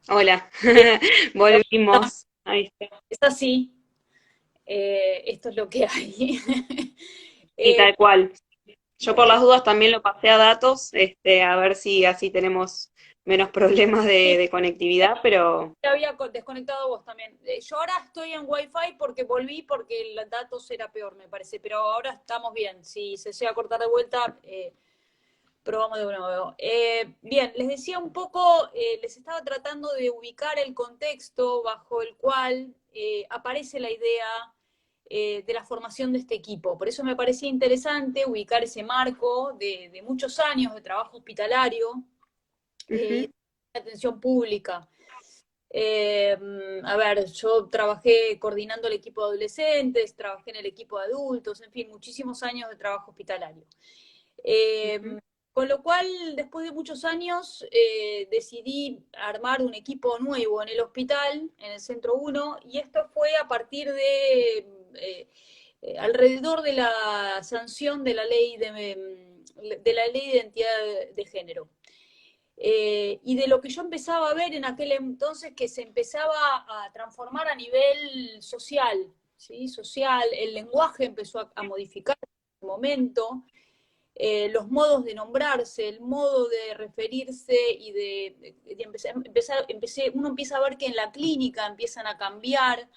Hola, No, volvimos. Ahí está. es así, esto es lo que hay. Y Eh, tal cual. Yo por las eh, dudas también lo pasé a datos, a ver si así tenemos menos problemas sí, de conectividad, pero te había desconectado vos también. Yo ahora estoy en Wi-Fi porque volví porque el datos era peor, me parece, pero ahora estamos bien. Si se llega a cortar de vuelta, probamos de nuevo. Bien, les decía un poco, les estaba tratando de ubicar el contexto bajo el cual aparece la idea de la formación de este equipo. Por eso me parecía interesante ubicar ese marco de muchos años de trabajo hospitalario y ujú, de atención pública. Eh, a ver, yo trabajé coordinando el equipo de adolescentes, trabajé en el equipo de adultos, en fin, muchísimos años de trabajo hospitalario. ujú, Eh, con lo cual, después de muchos años, decidí armar un equipo nuevo en el hospital, en el Centro 1, y esto fue a partir alrededor de la sanción de la ley de la ley de identidad de género. Y de lo que yo empezaba a ver en aquel entonces que se empezaba a transformar a nivel social, ¿sí? Social, el lenguaje empezó a modificar en ese momento, los modos de nombrarse, el modo de referirse y uno empieza a ver que en la clínica empiezan a cambiar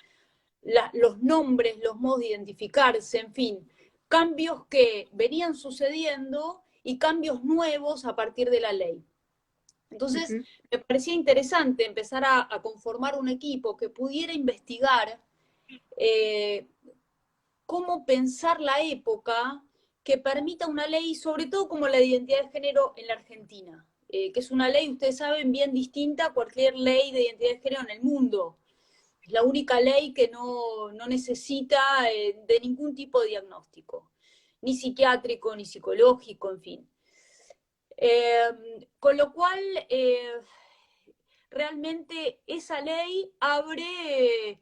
los nombres, los modos de identificarse, en fin, cambios que venían sucediendo y cambios nuevos a partir de la ley. Entonces, ujú, me parecía interesante empezar a conformar un equipo que pudiera investigar eh, cómo pensar la época que permita una ley, sobre todo como la de identidad de género en la Argentina, que es una ley, ustedes saben, bien distinta a cualquier ley de identidad de género en el mundo. Es la única ley que no necesita de ningún tipo de diagnóstico, ni psiquiátrico, ni psicológico, en fin. Con lo cual, realmente esa ley abre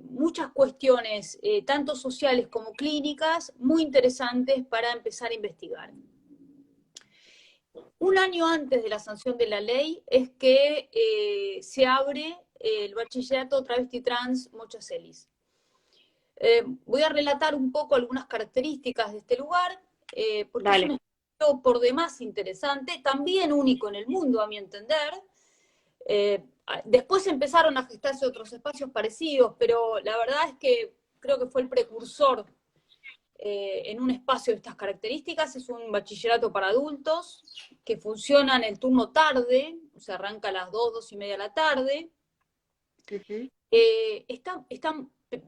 muchas cuestiones, tanto sociales como clínicas, muy interesantes para empezar a investigar. Un año antes de la sanción de la ley es que se abre el bachillerato travesti trans Mochacelis. Voy a relatar un poco algunas características de este lugar, porque es un dale. espacio por demás interesante, también único en el mundo, a mi entender. Eh, Después empezaron a gestarse otros espacios parecidos, pero la verdad es que creo que fue el precursor en un espacio de estas características. Es un bachillerato para adultos que funciona en el turno tarde, o sea, arranca a las 2, 2 y media de la tarde. Ujú, Está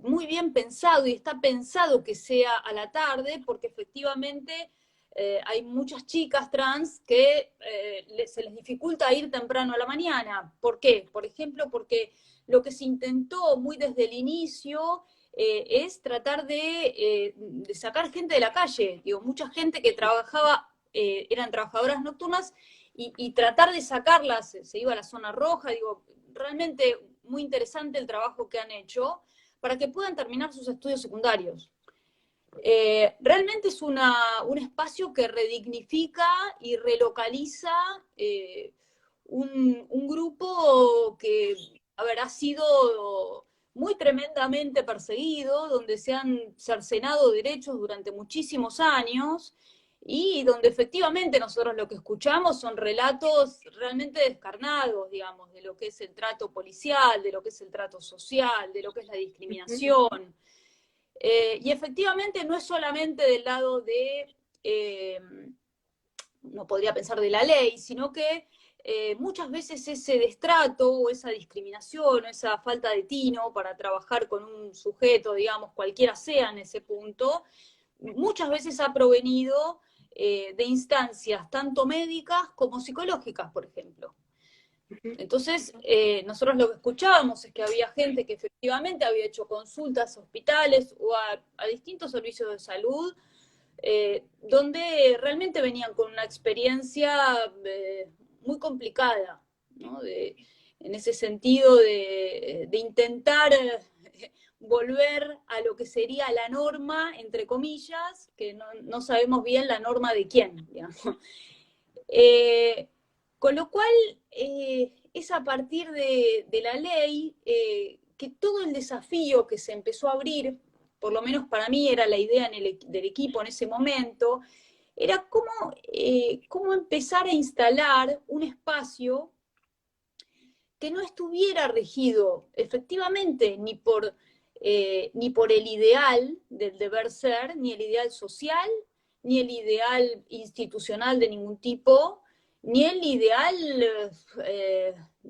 muy bien pensado y está pensado que sea a la tarde porque efectivamente hay muchas chicas trans que se les dificulta ir temprano a la mañana. ¿Por qué? Por ejemplo, porque lo que se intentó muy desde el inicio es tratar de sacar gente de la calle. Digo, mucha gente que trabajaba, eran trabajadoras nocturnas y tratar de sacarlas, se iba a la zona roja, digo, realmente muy interesante el trabajo que han hecho para que puedan terminar sus estudios secundarios. Realmente es un espacio que redignifica y relocaliza un grupo que, a ver, ha sido muy tremendamente perseguido, donde se han cercenado derechos durante muchísimos años y donde efectivamente nosotros lo que escuchamos son relatos realmente descarnados, digamos, de lo que es el trato policial, de lo que es el trato social, de lo que es la ujú, discriminación. Y efectivamente no es solamente del lado eh, no podría pensar de la ley, sino que muchas veces ese destrato o esa discriminación o esa falta de tino para trabajar con un sujeto, digamos, cualquiera sea en ese punto, muchas veces ha provenido de instancias tanto médicas como psicológicas, por ejemplo. ujú. Entonces, nosotros lo que escuchábamos es que había gente que efectivamente había hecho consultas a hospitales o a distintos servicios de salud, donde realmente venían con una experiencia muy complicada, ¿no? En ese sentido de intentar volver a lo que sería la norma, entre comillas, que no sabemos bien la norma de quién, digamos. Eh, con lo cual, es a partir de la ley que todo el desafío que se empezó a abrir, por lo menos para mí era la idea del equipo en ese momento, era cómo empezar a instalar un espacio que no estuviera regido efectivamente ni por el ideal del deber ser, ni el ideal social, ni el ideal institucional de ningún tipo, ni el ideal,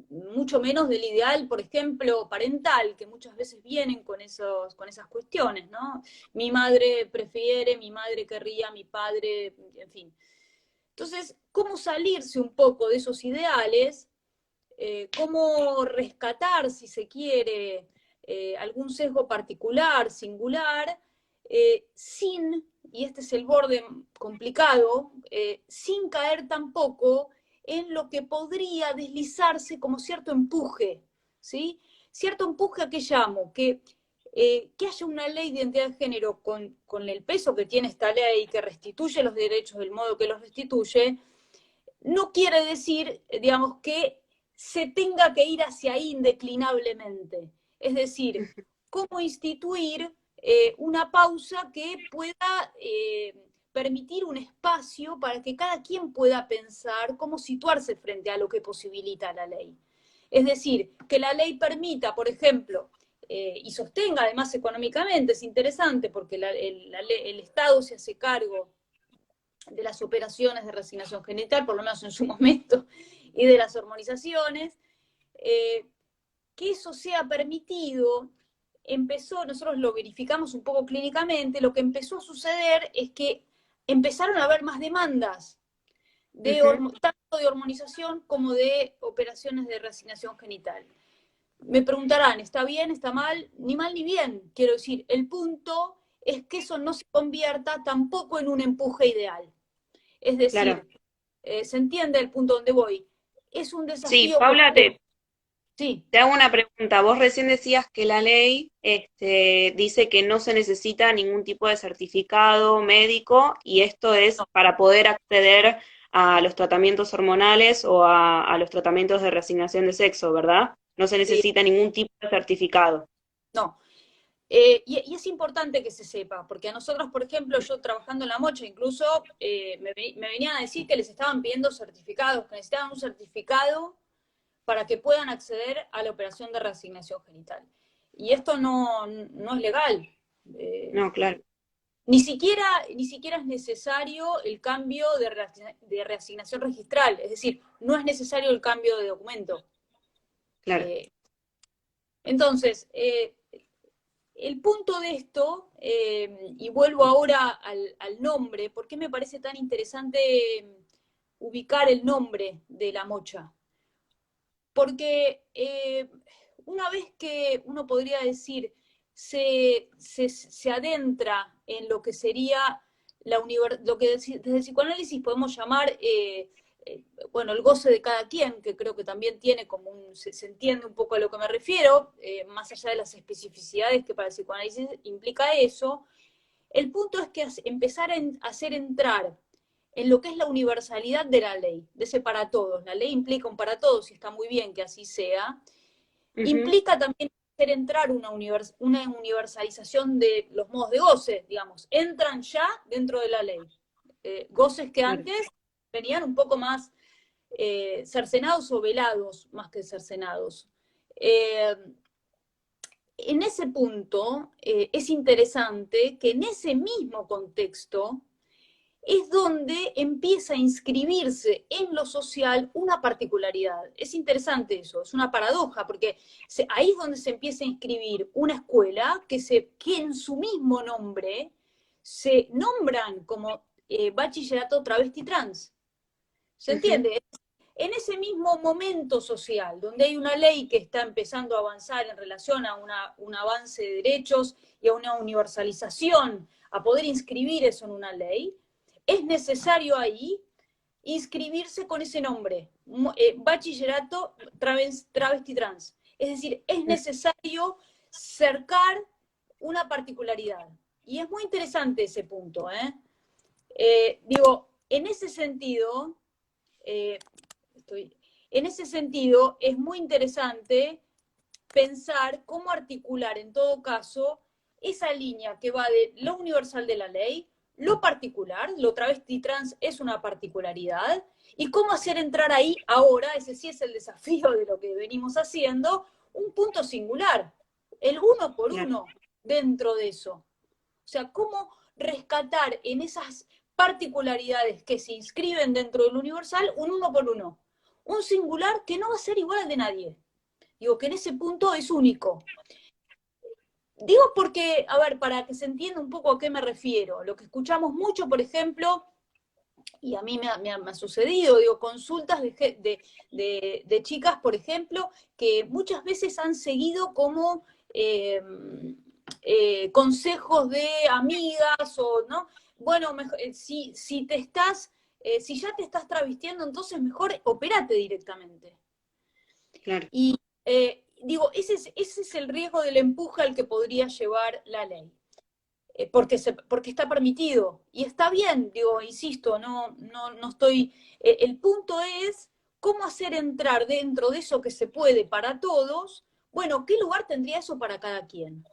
mucho menos del ideal, por ejemplo, parental, que muchas veces vienen con esas cuestiones, ¿no? Mi madre prefiere, mi madre querría, mi padre, en fin. Entonces, ¿cómo salirse un poco de esos ideales? Cómo rescatar, si se quiere, algún sesgo particular, singular, sin, y este es el borde complicado, sin caer tampoco en lo que podría deslizarse como cierto empuje, ¿sí? Cierto empuje a qué llamo, que haya una ley de identidad de género con el peso que tiene esta ley, que restituye los derechos del modo que los restituye, no quiere decir, digamos, que se tenga que ir hacia ahí indeclinablemente. Es decir, cómo instituir una pausa que pueda permitir un espacio para que cada quien pueda pensar cómo situarse frente a lo que posibilita la ley. Es decir, que la ley permita, por ejemplo, y sostenga además económicamente, es interesante porque el Estado se hace cargo de las operaciones de reasignación genital, por lo menos en su momento, y de las hormonizaciones, que eso sea permitido, nosotros lo verificamos un poco clínicamente, lo que empezó a suceder es que empezaron a haber más demandas, tanto de hormonización como de operaciones de reasignación genital. Me preguntarán, ¿está bien, está mal? Ni mal ni bien, quiero decir, el punto es que eso no se convierta tampoco en un empuje ideal. Es decir, Claro. ¿se entiende el punto donde voy? Es un Sí, desafío Paula, porque, sí, te hago una pregunta. Vos recién decías que la ley dice que no se necesita ningún tipo de certificado médico y esto es no, para poder acceder a los tratamientos hormonales o a los tratamientos de reasignación de sexo, ¿verdad? No se sí, necesita ningún tipo de certificado. no. Y es importante que se sepa, porque a nosotros, por ejemplo, yo trabajando en la mocha, incluso me venían a decir que les estaban pidiendo certificados, que necesitaban un certificado para que puedan acceder a la operación de reasignación genital. Y esto no es legal. Eh, No, claro, ni siquiera es necesario el cambio de reasignación registral, es decir, no es necesario el cambio de documento. claro. Eh, entonces, el punto de esto, y vuelvo ahora al nombre, ¿por qué me parece tan interesante ubicar el nombre de la mocha? Porque una vez que uno podría decir se adentra en lo que sería lo que desde el psicoanálisis podemos llamar, bueno, el goce de cada quien, que creo que también tiene como se entiende un poco a lo que me refiero, más allá de las especificidades que para el psicoanálisis implica eso, el punto es que empezar a hacer entrar en lo que es la universalidad de la ley, de ese para todos. La ley implica un para todos y está muy bien que así sea. Ujú, Implica también hacer entrar una universalización de los modos de goce, digamos. Entran ya dentro de la ley. Goces que claro. antes venían un poco más cercenados o velados, más que cercenados. Eh, en ese punto es interesante que en ese mismo contexto es donde empieza a inscribirse en lo social una particularidad. Es interesante eso, es una paradoja, porque ahí es donde se empieza a inscribir una escuela que en su mismo nombre se nombran como bachillerato travesti trans. ¿Se Ujú, entiende? En ese mismo momento social, donde hay una ley que está empezando a avanzar en relación a un avance de derechos y a una universalización, a poder inscribir eso en una ley, es necesario ahí inscribirse con ese nombre, bachillerato travesti trans. Es decir, es necesario cercar una particularidad. Y es muy interesante ese punto. Digo, en ese sentido, eh, estoy. en ese sentido es muy interesante pensar cómo articular en todo caso esa línea que va de lo universal de la ley, lo particular, lo travesti trans es una particularidad, y cómo hacer entrar ahí ahora, ese sí es el desafío de lo que venimos haciendo, un punto singular, el uno por Claro. uno dentro de eso. O sea, cómo rescatar en esas particularidades que se inscriben dentro del universal un uno por uno. Un singular que no va a ser igual al de nadie. Digo, que en ese punto es único. Digo porque, a ver, para que se entienda un poco a qué me refiero, lo que escuchamos mucho, por ejemplo, y a mí me ha sucedido, digo, consultas de chicas, por ejemplo, que muchas veces han seguido como consejos de amigas o, ¿no? Bueno, si te estás, si ya te estás travestiendo, entonces mejor opérate directamente. Claro. Y digo, ese es el riesgo del empuje al que podría llevar la ley. Porque está permitido. Y está bien, digo, insisto, no estoy. El punto es cómo hacer entrar dentro de eso que se puede para todos. Bueno, ¿qué lugar tendría eso para cada quien?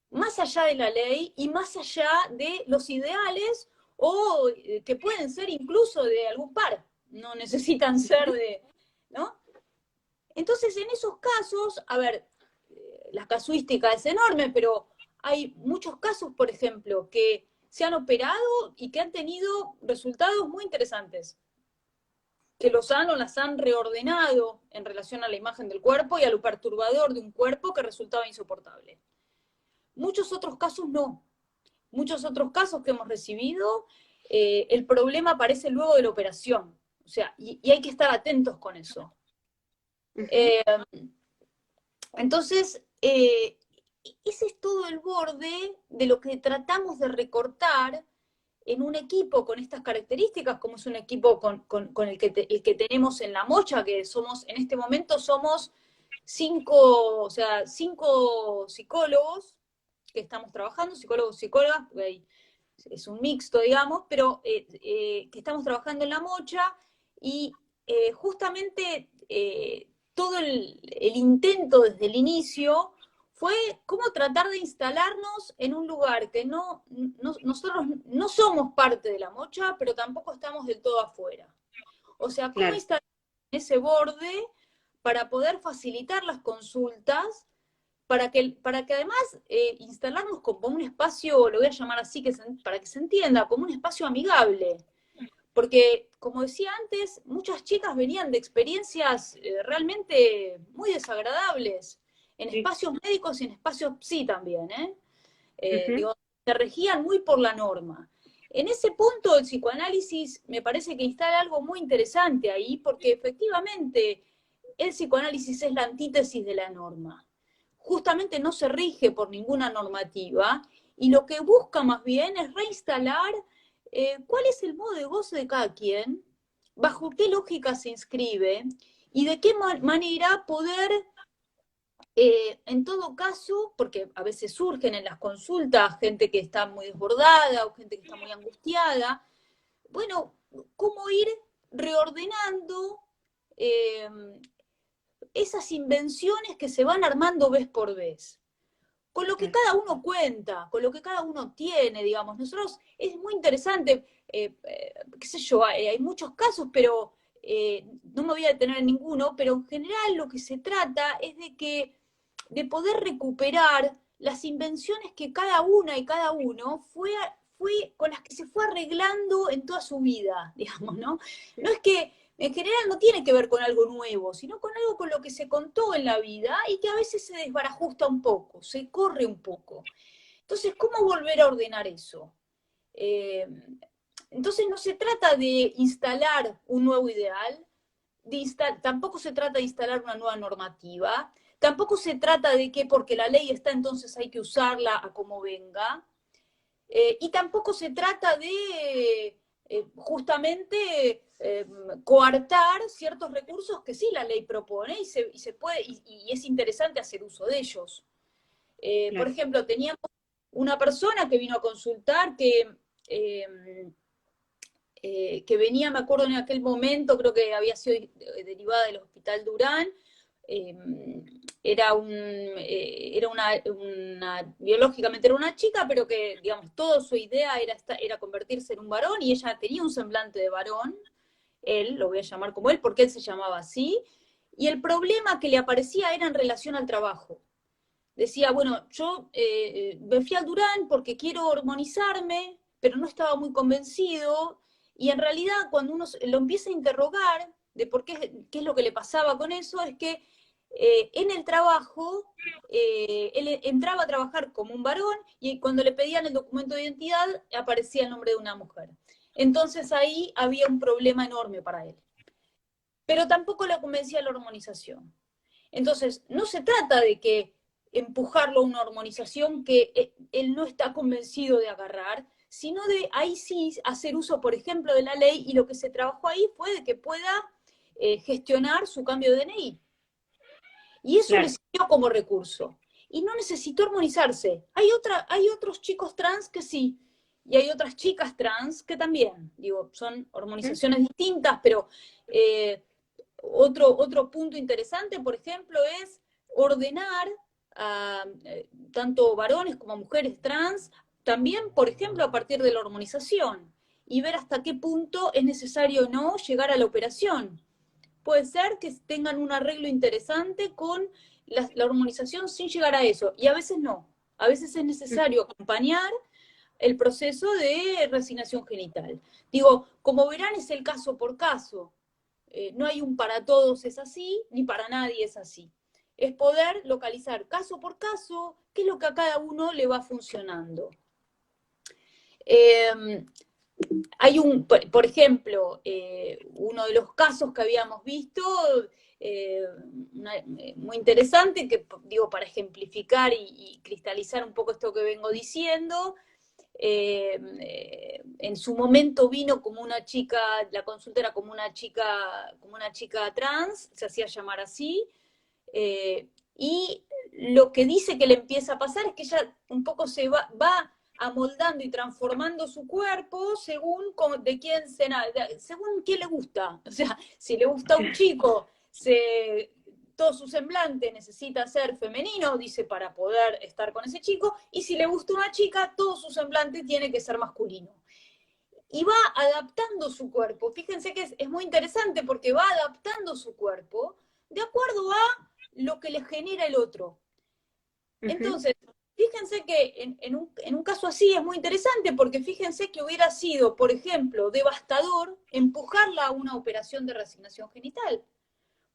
Más allá de la ley y más allá de los ideales o que pueden ser incluso de algún par. No necesitan ser de. ¿No? Entonces, en esos casos, a ver, la casuística es enorme, pero hay muchos casos, por ejemplo, que se han operado y que han tenido resultados muy interesantes, que los han o las han reordenado en relación a la imagen del cuerpo y a lo perturbador de un cuerpo que resultaba insoportable. Muchos otros casos no. Muchos otros casos que hemos recibido, el problema aparece luego de la operación. O sea, y hay que estar atentos con eso. Ujú. Eh, Entonces, ese es todo el borde de lo que tratamos de recortar en un equipo con estas características, como es un equipo con el que tenemos en La Mocha, que somos, en este momento somos 5 psicólogos que estamos trabajando, psicólogos, psicólogas, porque es un mixto, digamos, pero que estamos trabajando en La Mocha y justamente todo el intento desde el inicio fue cómo tratar de instalarnos en un lugar que nosotros no somos parte de La Mocha, pero tampoco estamos del todo afuera. O sea, cómo Claro. instalar ese borde para poder facilitar las consultas para que además instalarnos como un espacio, lo voy a llamar así, para que se entienda, como un espacio amigable. Porque, como decía antes, muchas chicas venían de experiencias realmente muy desagradables, en Sí. espacios médicos y en espacios psi también, ¿eh? Ujú. Digo, se regían muy por la norma. En ese punto, el psicoanálisis me parece que instala algo muy interesante ahí, porque efectivamente el psicoanálisis es la antítesis de la norma. Justamente no se rige por ninguna normativa y lo que busca más bien es reinstalar cuál es el modo de goce de cada quien, bajo qué lógica se inscribe y de qué manera poder en todo caso, porque a veces surgen en las consultas gente que está muy desbordada o gente que está muy angustiada, bueno, cómo ir reordenando eh, esas invenciones que se van armando vez por vez. Con lo que Claro. cada uno cuenta, con lo que cada uno tiene, digamos. Nosotros es muy interesante, qué sé yo, hay muchos casos, pero no me voy a detener en ninguno, pero en general lo que se trata es de poder recuperar las invenciones que cada una y cada uno fue con las que se fue arreglando en toda su vida, digamos, ¿no? No es que en general no tiene que ver con algo nuevo, sino con algo con lo que se contó en la vida y que a veces se desbarajusta un poco, se corre un poco. Entonces, ¿cómo volver a ordenar eso? Eh, entonces no se trata de instalar un nuevo ideal, tampoco se trata de instalar una nueva normativa, tampoco se trata de que porque la ley está entonces hay que usarla a como venga, y tampoco se trata de justamente coartar ciertos recursos que sí la ley propone y se puede, y es interesante hacer uso de ellos. Por Claro. ejemplo, teníamos una persona que vino a consultar que que venía, me acuerdo en aquel momento, creo que había sido derivada del Hospital Durán. eh, era biológicamente era una chica, pero que, digamos, toda su idea era convertirse en un varón, y ella tenía un semblante de varón, él, lo voy a llamar como él, porque él se llamaba así, y el problema que le aparecía era en relación al trabajo. Decía, bueno, yo me fui al Durán porque quiero hormonizarme, pero no estaba muy convencido, y en realidad cuando uno lo empieza a interrogar de qué es lo que le pasaba con eso, es que en el trabajo, él entraba a trabajar como un varón, y cuando le pedían el documento de identidad aparecía el nombre de una mujer. Entonces ahí había un problema enorme para él. Pero tampoco le convencía la hormonización. Entonces, no se trata de que empujarlo a una hormonización que él no está convencido de agarrar, sino de ahí sí hacer uso, por ejemplo, de la ley, y lo que se trabajó ahí fue de que pueda gestionar su cambio de DNI. Y eso le Claro. sirvió como recurso. Y no necesitó hormonizarse. Hay otros chicos trans que sí, y hay otras chicas trans que también. Digo, son ¿Mm? hormonizaciones distintas, pero otro punto interesante, por ejemplo, es ordenar a tanto varones como mujeres trans, también, por ejemplo, a partir de la hormonización, y ver hasta qué punto es necesario o no llegar a la operación. Puede ser que tengan un arreglo interesante con la hormonización sin llegar a eso, y a veces no. A veces es necesario acompañar el proceso de resignación genital. Digo, como verán, es el caso por caso. No hay un para todos es así, ni para nadie es así. Es poder localizar caso por caso qué es lo que a cada uno le va funcionando. Eh, por ejemplo, uno de los casos que habíamos visto, eh, muy interesante, que digo, para ejemplificar y cristalizar un poco esto que vengo diciendo, en su momento vino como una chica, la consulta era como una chica trans, se hacía llamar así, y lo que dice que le empieza a pasar es que ella un poco va amoldando y transformando su cuerpo según según quién le gusta. O sea, si le gusta a un chico, todo su semblante necesita ser femenino, dice, para poder estar con ese chico, y si le gusta una chica, todo su semblante tiene que ser masculino. Y va adaptando su cuerpo. Fíjense que es muy interesante porque va adaptando su cuerpo de acuerdo a lo que le genera el otro. Ujú. Entonces, fíjense que en un caso así es muy interesante, porque fíjense que hubiera sido, por ejemplo, devastador empujarla a una operación de resignación genital,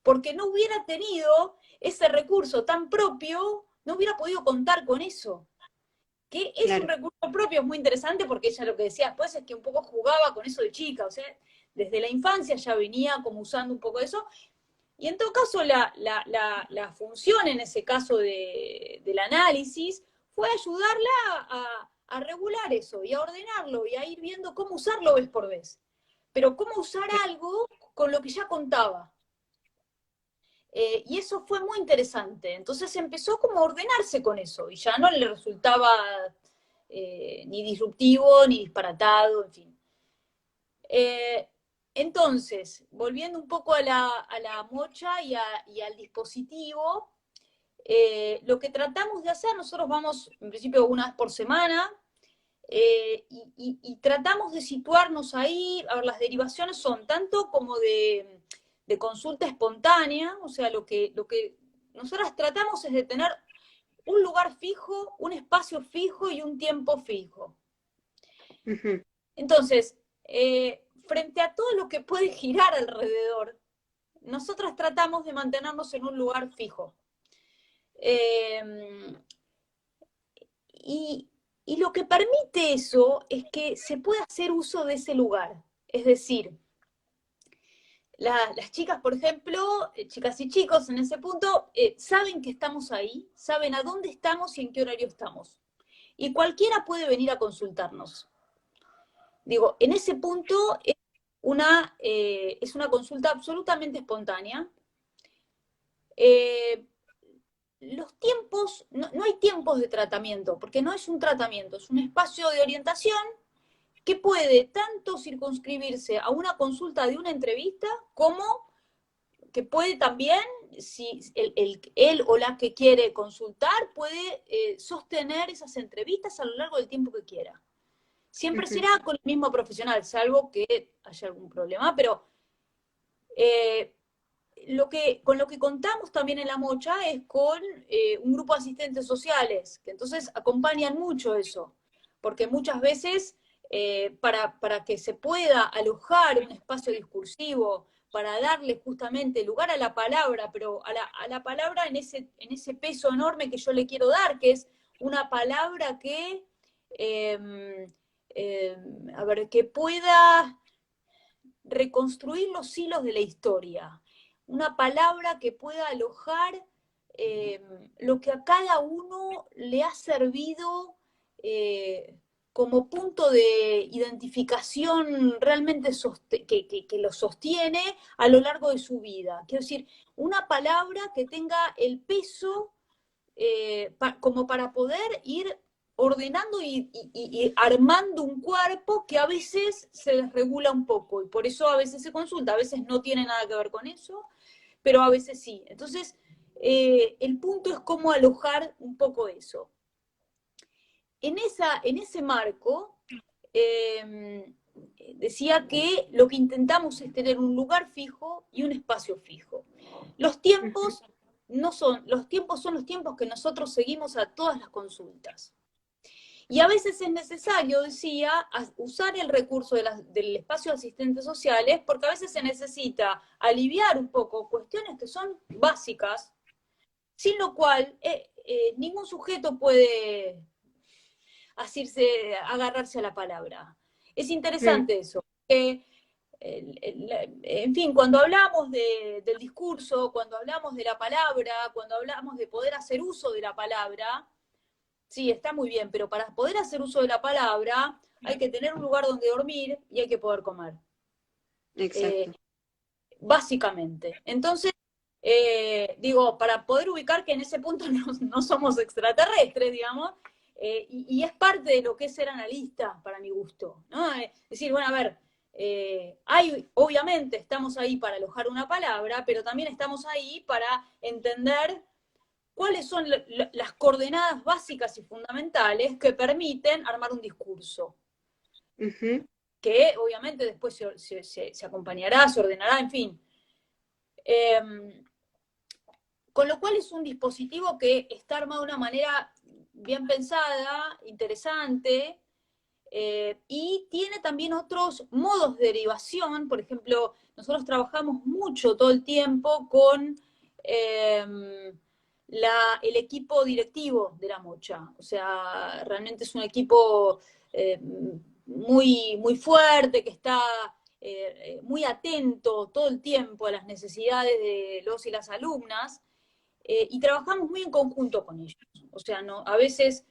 porque no hubiera tenido ese recurso tan propio, no hubiera podido contar con eso. Que es un Claro. recurso propio, es muy interesante, porque ella lo que decía después es que un poco jugaba con eso de chica, o sea, desde la infancia ya venía como usando un poco eso, y en todo caso la función en ese caso del análisis fue ayudarla a regular eso y a ordenarlo y a ir viendo cómo usarlo vez por vez, pero cómo usar algo con lo que ya contaba. Y eso fue muy interesante. Entonces empezó como a ordenarse con eso y ya no le resultaba ni disruptivo ni disparatado, en fin. Eh, entonces, volviendo un poco a la mocha y al dispositivo, lo que tratamos de hacer, nosotros vamos en principio una vez por semana, y tratamos de situarnos ahí. A ver, las derivaciones son tanto como de consulta espontánea, o sea, lo que nosotras tratamos es de tener un lugar fijo, un espacio fijo y un tiempo fijo. Ujú. Entonces, frente a todo lo que puede girar alrededor, nosotras tratamos de mantenernos en un lugar fijo. Eh, y, y lo que permite eso es que se pueda hacer uso de ese lugar. Es decir, las chicas, por ejemplo, chicas y chicos en ese punto, saben que estamos ahí, saben a dónde estamos y en qué horario estamos. Y cualquiera puede venir a consultarnos. Digo, en ese punto es una consulta absolutamente espontánea. Eh, los tiempos, no hay tiempos de tratamiento, porque no es un tratamiento, es un espacio de orientación que puede tanto circunscribirse a una consulta de una entrevista, como que puede también, si él o la que quiere consultar, puede sostener esas entrevistas a lo largo del tiempo que quiera. Siempre será con el mismo profesional, salvo que haya algún problema, pero con lo que contamos también en La Mocha es con un grupo de asistentes sociales, que entonces acompañan mucho eso, porque muchas veces para que se pueda alojar un espacio discursivo, para darle justamente lugar a la palabra, pero a la palabra en ese peso enorme que yo le quiero dar, que es una palabra que, a ver, que pueda reconstruir los hilos de la historia, una palabra que pueda alojar lo que a cada uno le ha servido como punto de identificación realmente que lo sostiene a lo largo de su vida. Quiero decir, una palabra que tenga el peso como para poder ir ordenando y armando un cuerpo que a veces se desregula un poco, y por eso a veces se consulta, a veces no tiene nada que ver con eso, pero a veces sí. Entonces, el punto es cómo alojar un poco eso. En ese marco, decía que lo que intentamos es tener un lugar fijo y un espacio fijo. Los tiempos son los tiempos que nosotros seguimos a todas las consultas. Y a veces es necesario, decía, usar el recurso del espacio de asistentes sociales, porque a veces se necesita aliviar un poco cuestiones que son básicas, sin lo cual ningún sujeto puede agarrarse a la palabra. Es interesante eso. En fin, cuando hablamos del discurso, cuando hablamos de la palabra, cuando hablamos de poder hacer uso de la palabra, sí, está muy bien, pero para poder hacer uso de la palabra hay que tener un lugar donde dormir y hay que poder comer. Exacto. Básicamente. Entonces, digo, para poder ubicar que en ese punto no somos extraterrestres, digamos, y es parte de lo que es ser analista, para mi gusto, ¿no? Es decir, bueno, a ver, obviamente estamos ahí para alojar una palabra, pero también estamos ahí para entender cuáles son las coordenadas básicas y fundamentales que permiten armar un discurso. Que obviamente después se acompañará, se ordenará, en fin. Con lo cual es un dispositivo que está armado de una manera bien pensada, interesante, y tiene también otros modos de derivación. Por ejemplo, nosotros trabajamos mucho todo el tiempo con el equipo directivo de La Mocha. O sea, realmente es un equipo muy, muy fuerte, que está muy atento todo el tiempo a las necesidades de los y las alumnas, y trabajamos muy en conjunto con ellos. O sea, a veces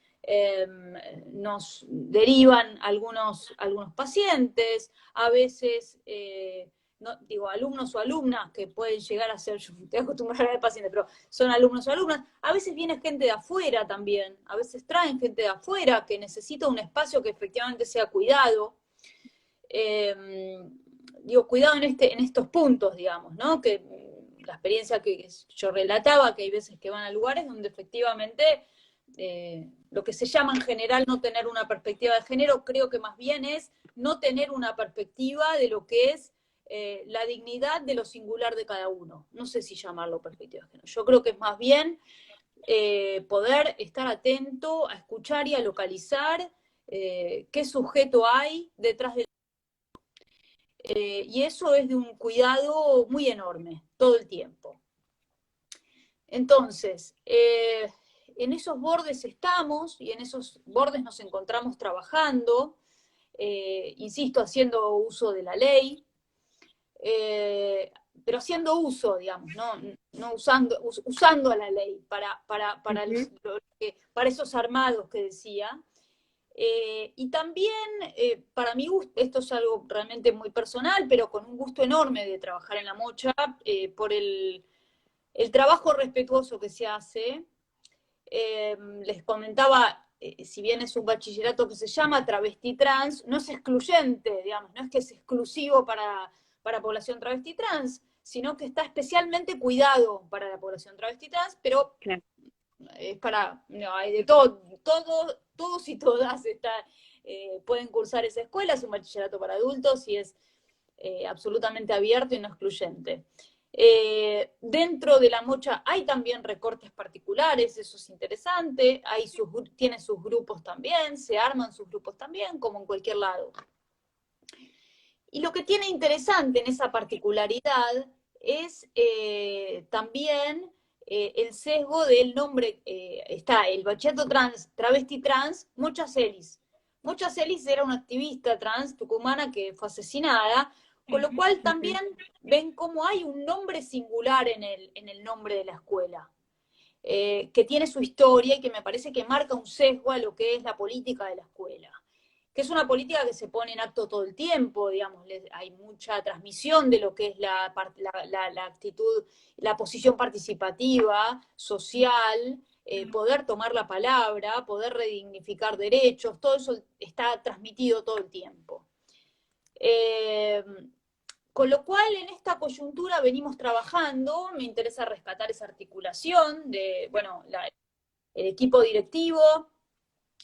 nos derivan algunos pacientes, a veces, digo, alumnos o alumnas que pueden llegar a ser, yo estoy acostumbrada a ver pacientes, pero son alumnos o alumnas, a veces viene gente de afuera también, a veces traen gente de afuera que necesita un espacio que efectivamente sea cuidado. Digo, cuidado en estos puntos, digamos, ¿no? Que la experiencia que yo relataba, que hay veces que van a lugares donde efectivamente lo que se llama en general no tener una perspectiva de género, creo que más bien es no tener una perspectiva de lo que es la dignidad de lo singular de cada uno. No sé si llamarlo perspectiva de género. Yo creo que es más bien poder estar atento a escuchar y a localizar qué sujeto hay detrás de y eso es de un cuidado muy enorme, todo el tiempo. Entonces, en esos bordes estamos, y en esos bordes nos encontramos trabajando, insisto, haciendo uso de la ley, pero haciendo uso, digamos, no usando a la ley para esos armados que decía. Y también, para mi gusto, esto es algo realmente muy personal, pero con un gusto enorme de trabajar en La Mocha, por el trabajo respetuoso que se hace. Les comentaba, si bien es un bachillerato que se llama travesti trans, no es excluyente, digamos, no es que es exclusivo para población travesti trans, sino que está especialmente cuidado para la población travesti trans, pero claro. es para, no, hay de todo, todos y todas pueden cursar esa escuela, es un bachillerato para adultos y es absolutamente abierto y no excluyente. Dentro de la mocha hay también recortes particulares, eso es interesante, tiene sus grupos también, se arman sus grupos también, como en cualquier lado. Y lo que tiene interesante en esa particularidad es también el sesgo del nombre, está el bachillerato trans, travesti trans, Mocha Celis. Mocha Celis era una activista trans tucumana que fue asesinada, con lo cual también ven cómo hay un nombre singular en el nombre de la escuela, que tiene su historia y que me parece que marca un sesgo a lo que es la política de la escuela, que es una política que se pone en acto todo el tiempo, digamos, hay mucha transmisión de lo que es la actitud, la posición participativa, social, poder tomar la palabra, poder redignificar derechos, todo eso está transmitido todo el tiempo. Con lo cual, en esta coyuntura venimos trabajando, me interesa rescatar esa articulación de, bueno, el equipo directivo,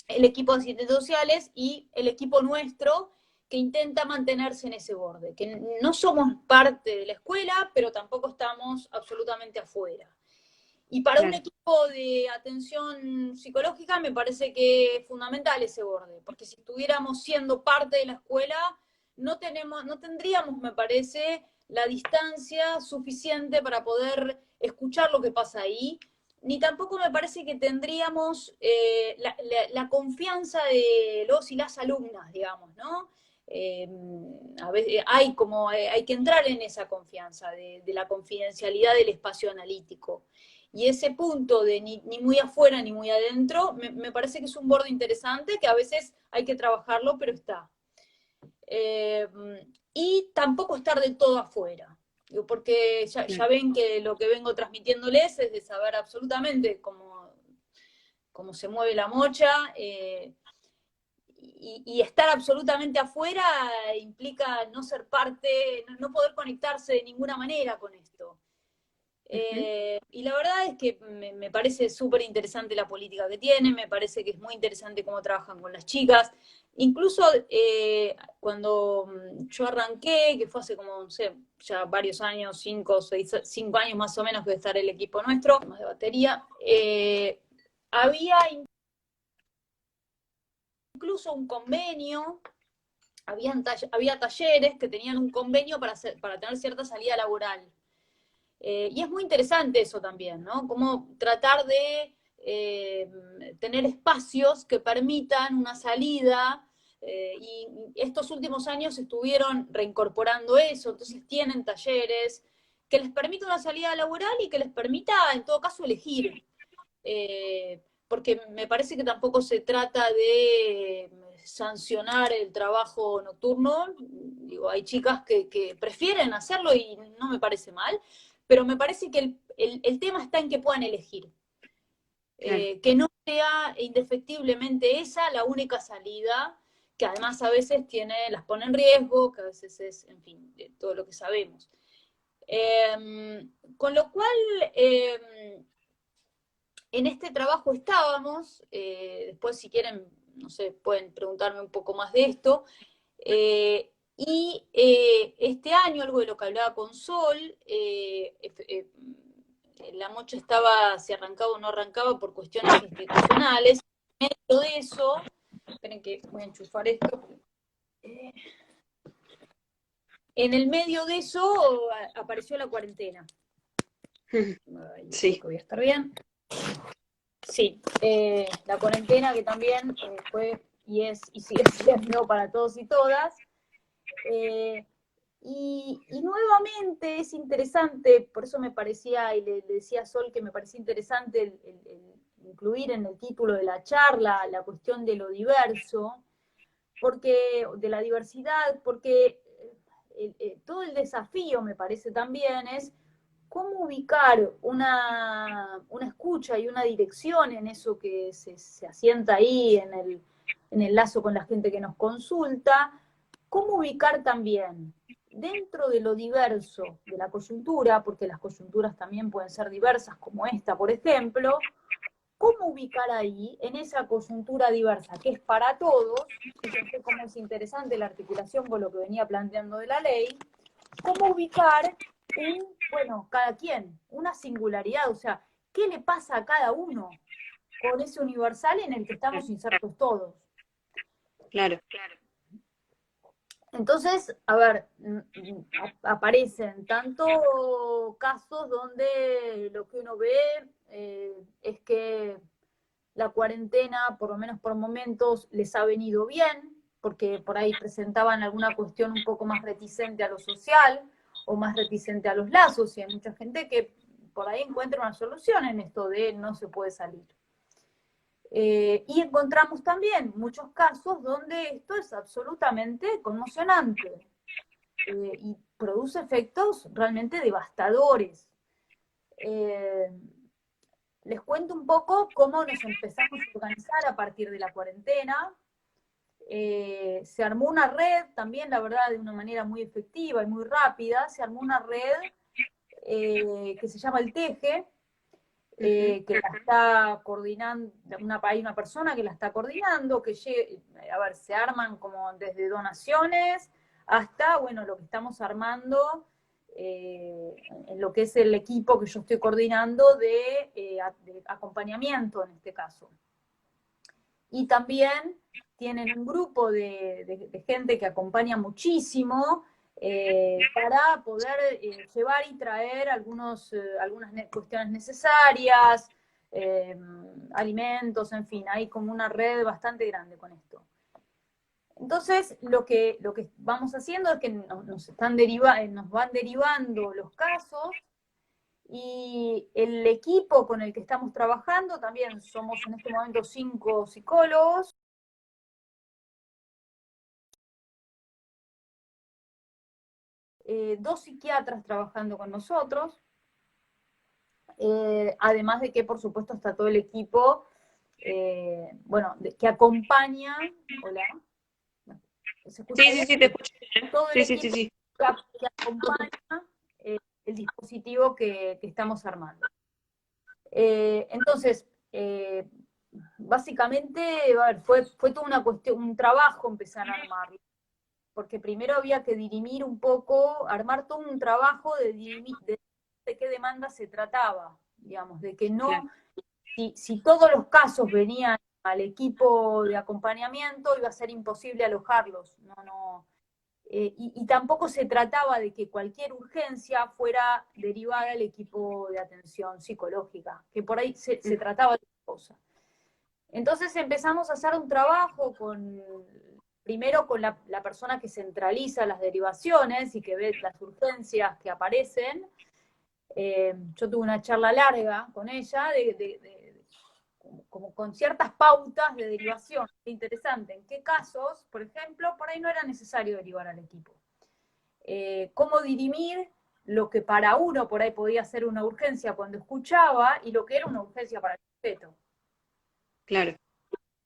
el equipo de asistentes sociales y el equipo nuestro que intenta mantenerse en ese borde, que no somos parte de la escuela, pero tampoco estamos absolutamente afuera. Y para un equipo de atención psicológica me parece que es fundamental ese borde, porque si estuviéramos siendo parte de la escuela, no tendríamos, me parece, la distancia suficiente para poder escuchar lo que pasa ahí, ni tampoco me parece que tendríamos la confianza de los y las alumnas, digamos, ¿no? A veces hay que entrar en esa confianza, de la confidencialidad del espacio analítico. Y ese punto de ni muy afuera ni muy adentro, me parece que es un borde interesante, que a veces hay que trabajarlo, pero está. Y tampoco estar del todo afuera, porque ya ven que lo que vengo transmitiéndoles es de saber absolutamente cómo se mueve la mocha, y estar absolutamente afuera implica no ser parte, no poder conectarse de ninguna manera con esto. Y la verdad es que me parece súper interesante la política que tienen, me parece que es muy interesante cómo trabajan con las chicas. Incluso cuando yo arranqué, que fue hace como, no sé, ya varios años, 5 años más o menos que de estar el equipo nuestro, más de batería, había incluso un convenio, había talleres que tenían un convenio para tener cierta salida laboral. Y es muy interesante eso también, ¿no? Cómo tratar de tener espacios que permitan una salida, y estos últimos años estuvieron reincorporando eso, entonces tienen talleres que les permita una salida laboral y que les permita, en todo caso, elegir. Porque me parece que tampoco se trata de sancionar el trabajo nocturno. Digo, hay chicas que prefieren hacerlo y no me parece mal, pero me parece que el tema está en que puedan elegir. Que no sea indefectiblemente esa la única salida, que además a veces las pone en riesgo, que a veces es, en fin, todo lo que sabemos. Con lo cual, en este trabajo estábamos, después si quieren, no sé, pueden preguntarme un poco más de esto, y este año, algo de lo que hablaba con Sol, la mocha estaba, si arrancaba o no arrancaba por cuestiones institucionales. En medio de eso, esperen que voy a enchufar esto. En el medio de eso apareció la cuarentena. Sí. Creo que voy a estar bien. Sí, la cuarentena que también fue y sigue siendo para todos y todas. Y nuevamente es interesante, por eso me parecía, y le decía a Sol que me parecía interesante el incluir en el título de la charla la cuestión de lo diverso, de la diversidad, porque todo el desafío, me parece también, es cómo ubicar una escucha y una dirección en eso que se asienta ahí en el lazo con la gente que nos consulta, cómo ubicar también dentro de lo diverso de la coyuntura, porque las coyunturas también pueden ser diversas, como esta, por ejemplo, cómo ubicar ahí, en esa coyuntura diversa, que es para todos, fíjense cómo es interesante la articulación con lo que venía planteando de la ley, cómo ubicar bueno, cada quien, una singularidad, o sea, ¿qué le pasa a cada uno con ese universal en el que estamos insertos todos? Claro. Entonces, a ver, aparecen tanto casos donde lo que uno ve es que la cuarentena, por lo menos por momentos, les ha venido bien, porque por ahí presentaban alguna cuestión un poco más reticente a lo social o más reticente a los lazos, y hay mucha gente que por ahí encuentra una solución en esto de no se puede salir. Y encontramos también muchos casos donde esto es absolutamente conmocionante y produce efectos realmente devastadores. Les cuento un poco cómo nos empezamos a organizar a partir de la cuarentena. Se armó una red también, la verdad, de una manera muy efectiva y muy rápida. Se armó una red que se llama el TEJE, que la está coordinando, hay una persona que la está coordinando, a ver, se arman como desde donaciones hasta, bueno, lo que estamos armando en lo que es el equipo que yo estoy coordinando de acompañamiento en este caso. Y también tienen un grupo de gente que acompaña muchísimo para poder llevar y traer algunas cuestiones necesarias, alimentos, en fin, hay como una red bastante grande con esto. Entonces, lo que vamos haciendo es que nos van derivando los casos, y el equipo con el que estamos trabajando, también somos en este momento 5 psicólogos, 2 psiquiatras trabajando con nosotros, además de que por supuesto está todo el equipo, bueno, que acompaña, hola, ¿se escucha bien? Sí, te escucho bien. Todo el Sí. equipo que acompaña el dispositivo que estamos armando. Entonces, básicamente, a ver, fue toda una cuestión, un trabajo empezar a armarlo, porque primero había que dirimir un poco, armar todo un trabajo de qué demanda se trataba, digamos, de que no, si todos los casos venían al equipo de acompañamiento, iba a ser imposible alojarlos, y tampoco se trataba de que cualquier urgencia fuera derivada al equipo de atención psicológica, que por ahí se trataba de otra cosa. Entonces empezamos a hacer un trabajo primero con la persona que centraliza las derivaciones y que ve las urgencias que aparecen. Yo tuve una charla larga con ella como con ciertas pautas de derivación. Interesante, en qué casos, por ejemplo, por ahí no era necesario derivar al equipo. Cómo dirimir lo que para uno por ahí podía ser una urgencia cuando escuchaba y lo que era una urgencia para el sujeto. Claro.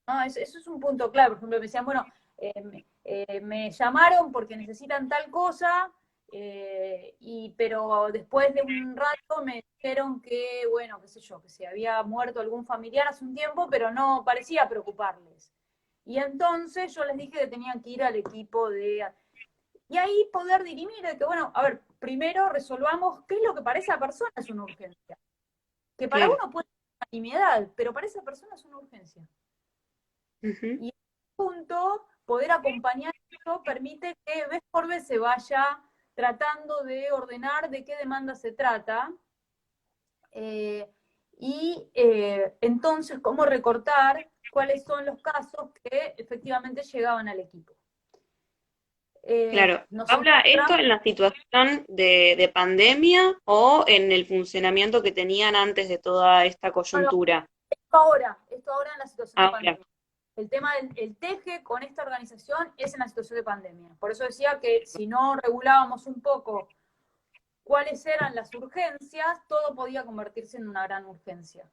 ¿No? Eso es un punto clave. Por ejemplo, me decían, bueno, me llamaron porque necesitan tal cosa, pero después de un rato me dijeron que, bueno, qué sé yo, que se había muerto algún familiar hace un tiempo, pero no parecía preocuparles. Y entonces yo les dije que tenían que ir al equipo de... Y ahí poder dirimir de que, bueno, a ver, primero resolvamos qué es lo que para esa persona es una urgencia. Que para uno puede ser una nimiedad, pero para esa persona es una urgencia. Y en este punto, poder acompañar esto permite que vez por vez se vaya tratando de ordenar de qué demanda se trata, entonces cómo recortar cuáles son los casos que efectivamente llegaban al equipo. Claro. Paula, ¿esto en la situación de pandemia o en el funcionamiento que tenían antes de toda esta coyuntura? Esto ahora en la situación de pandemia. Claro. El tema del TEJE con esta organización es en la situación de pandemia. Por eso decía que si no regulábamos un poco cuáles eran las urgencias, todo podía convertirse en una gran urgencia.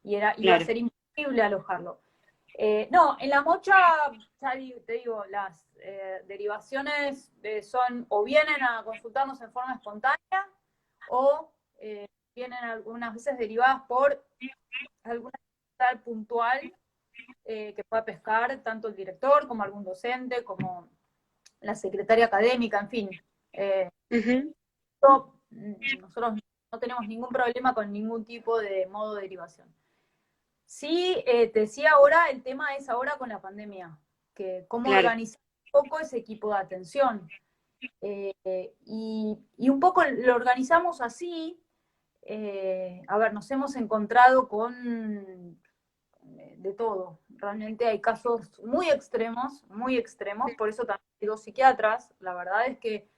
Y iba a claro. ser imposible alojarlo. No, en la mocha, ya te digo, las derivaciones son o vienen a consultarnos en forma espontánea o vienen algunas veces derivadas por alguna tal puntual que pueda pescar tanto el director como algún docente, como la secretaria académica, en fin. Ujú. Nosotros no tenemos ningún problema con ningún tipo de modo de derivación. Sí, te decía ahora, el tema es ahora con la pandemia, que cómo Claro, organizar un poco ese equipo de atención. Y un poco lo organizamos así. A ver, nos hemos encontrado con de todo. Realmente hay casos muy extremos, por eso también hay 2 psiquiatras. La verdad es que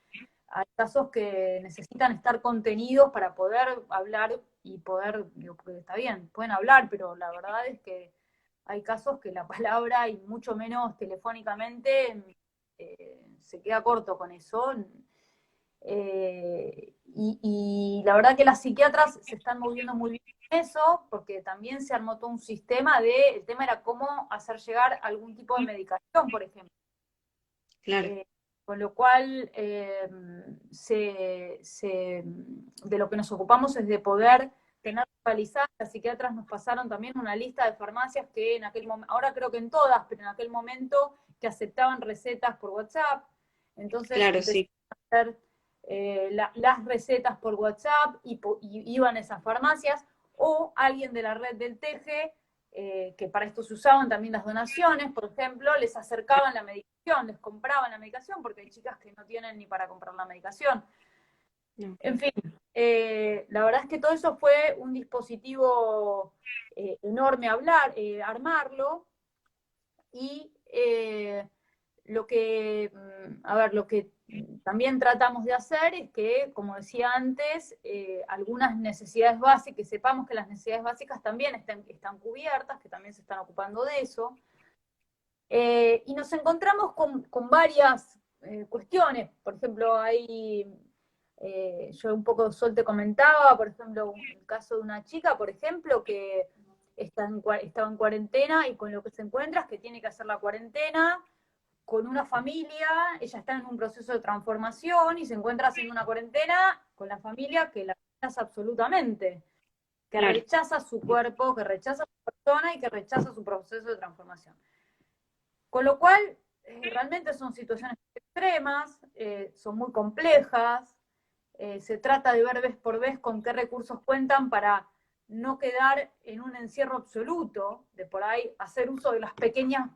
hay casos que necesitan estar contenidos para poder hablar y poder, digo, porque está bien, pueden hablar, pero la verdad es que hay casos que la palabra, y mucho menos telefónicamente, se queda corto con eso. Y la verdad que las psiquiatras se están moviendo muy bien en eso, porque también se armó todo un sistema el tema era cómo hacer llegar algún tipo de medicación, por ejemplo. claro. Eh, con lo cual, de lo que nos ocupamos es de poder tener localizadas. Las psiquiatras nos pasaron también una lista de farmacias que en aquel momento, ahora creo que en todas, pero en aquel momento que aceptaban recetas por WhatsApp. Entonces Claro, empezamos sí. a hacer las recetas por WhatsApp y iban a esas farmacias, o alguien de la red del TEJE, que para esto se usaban también las donaciones, por ejemplo, les acercaban la medicación, les compraban la medicación, porque hay chicas que no tienen ni para comprar la medicación. No. En fin, la verdad es que todo eso fue un dispositivo enorme armarlo, y lo que también tratamos de hacer es que, como decía antes, algunas necesidades básicas, que sepamos que las necesidades básicas también están cubiertas, que también se están ocupando de eso. Y nos encontramos con varias cuestiones. Por ejemplo, yo un poco Sol te comentaba, por ejemplo, el caso de una chica, por ejemplo, que estaba en cuarentena, y con lo que se encuentra es que tiene que hacer la cuarentena con una familia. Ella está en un proceso de transformación y se encuentra haciendo una cuarentena con la familia que la rechaza absolutamente, que Claro. rechaza su cuerpo, que rechaza a su persona y que rechaza su proceso de transformación. Con lo cual, realmente son situaciones extremas, son muy complejas. Se trata de ver vez por vez con qué recursos cuentan para no quedar en un encierro absoluto, de por ahí hacer uso de las pequeñas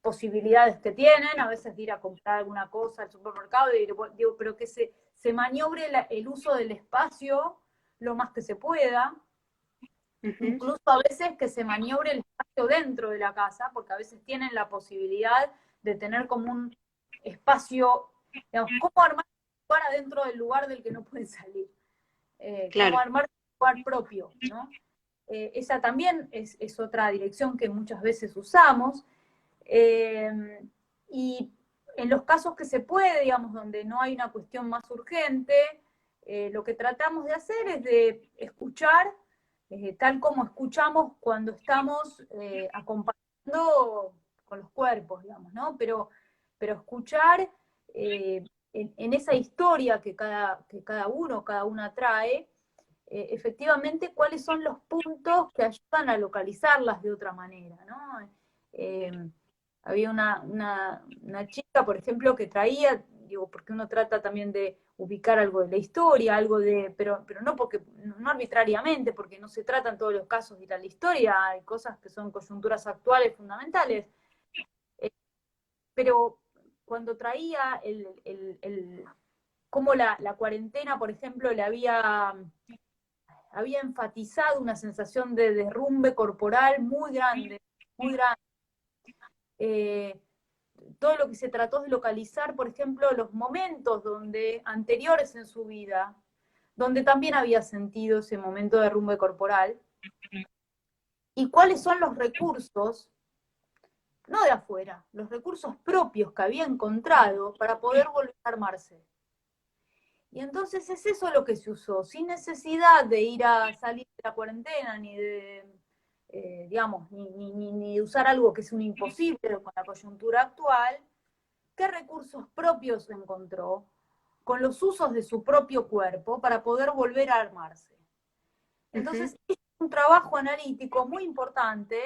posibilidades que tienen, a veces de ir a comprar alguna cosa al supermercado, y digo, pero que se maniobre el uso del espacio lo más que se pueda, Ujú. incluso a veces que se maniobre el espacio dentro de la casa, porque a veces tienen la posibilidad de tener como un espacio, digamos, cómo armar un lugar adentro del lugar del que no pueden salir, cómo Claro. armar un lugar propio, ¿no? Esa también es otra dirección que muchas veces usamos. Y en los casos que se puede, digamos, donde no hay una cuestión más urgente, lo que tratamos de hacer es de escuchar, tal como escuchamos cuando estamos acompañando con los cuerpos, digamos, ¿no? Pero escuchar en esa historia que cada uno, cada una trae, efectivamente cuáles son los puntos que ayudan a localizarlas de otra manera, ¿no? Había una chica, por ejemplo, que traía, digo, porque uno trata también de ubicar algo de la historia, pero no arbitrariamente, porque no se trata en todos los casos de ir a la historia, hay cosas que son coyunturas actuales fundamentales. Pero cuando traía cómo la cuarentena, por ejemplo, le había enfatizado una sensación de derrumbe corporal muy grande, muy grande. Eh, Todo lo que se trató de localizar, por ejemplo, los momentos anteriores en su vida, donde también había sentido ese momento de derrumbe corporal, y cuáles son los recursos, no de afuera, los recursos propios que había encontrado para poder volver a armarse. Y entonces es eso lo que se usó, sin necesidad de ir a salir de la cuarentena, ni de, digamos, ni usar algo que es un imposible con la coyuntura actual. ¿Qué recursos propios encontró con los usos de su propio cuerpo para poder volver a armarse? Ujú. Entonces, es un trabajo analítico muy importante,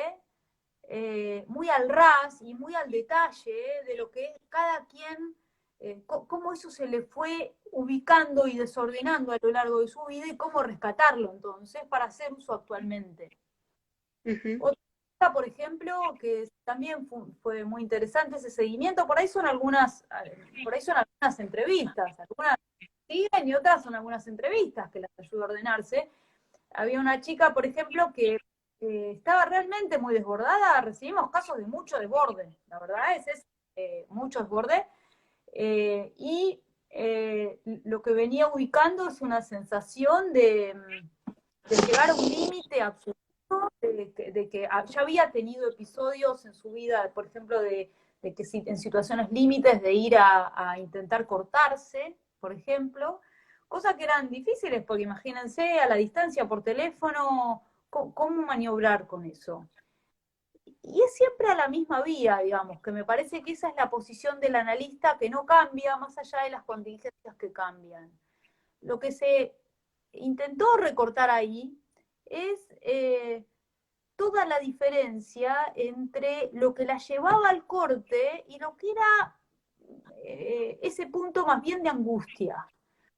muy al ras y muy al detalle de lo que cada quien, cómo eso se le fue ubicando y desordenando a lo largo de su vida y cómo rescatarlo entonces para hacer uso actualmente. Ujú. Otra cosa, por ejemplo, que también fue muy interesante ese seguimiento, por ahí son algunas entrevistas, algunas siguen y otras son algunas entrevistas que las ayuda a ordenarse. Había una chica, por ejemplo, que estaba realmente muy desbordada, recibimos casos de mucho desborde, la verdad es mucho desborde, y lo que venía ubicando es una sensación de llegar a un límite absoluto, de que ya había tenido episodios en su vida, por ejemplo, de que en situaciones límites de ir a intentar cortarse, por ejemplo, cosas que eran difíciles, porque imagínense a la distancia por teléfono, cómo maniobrar con eso. Y es siempre a la misma vía, digamos, que me parece que esa es la posición del analista que no cambia más allá de las contingencias que cambian. Lo que se intentó recortar ahí es toda la diferencia entre lo que la llevaba al corte y lo que era ese punto más bien de angustia.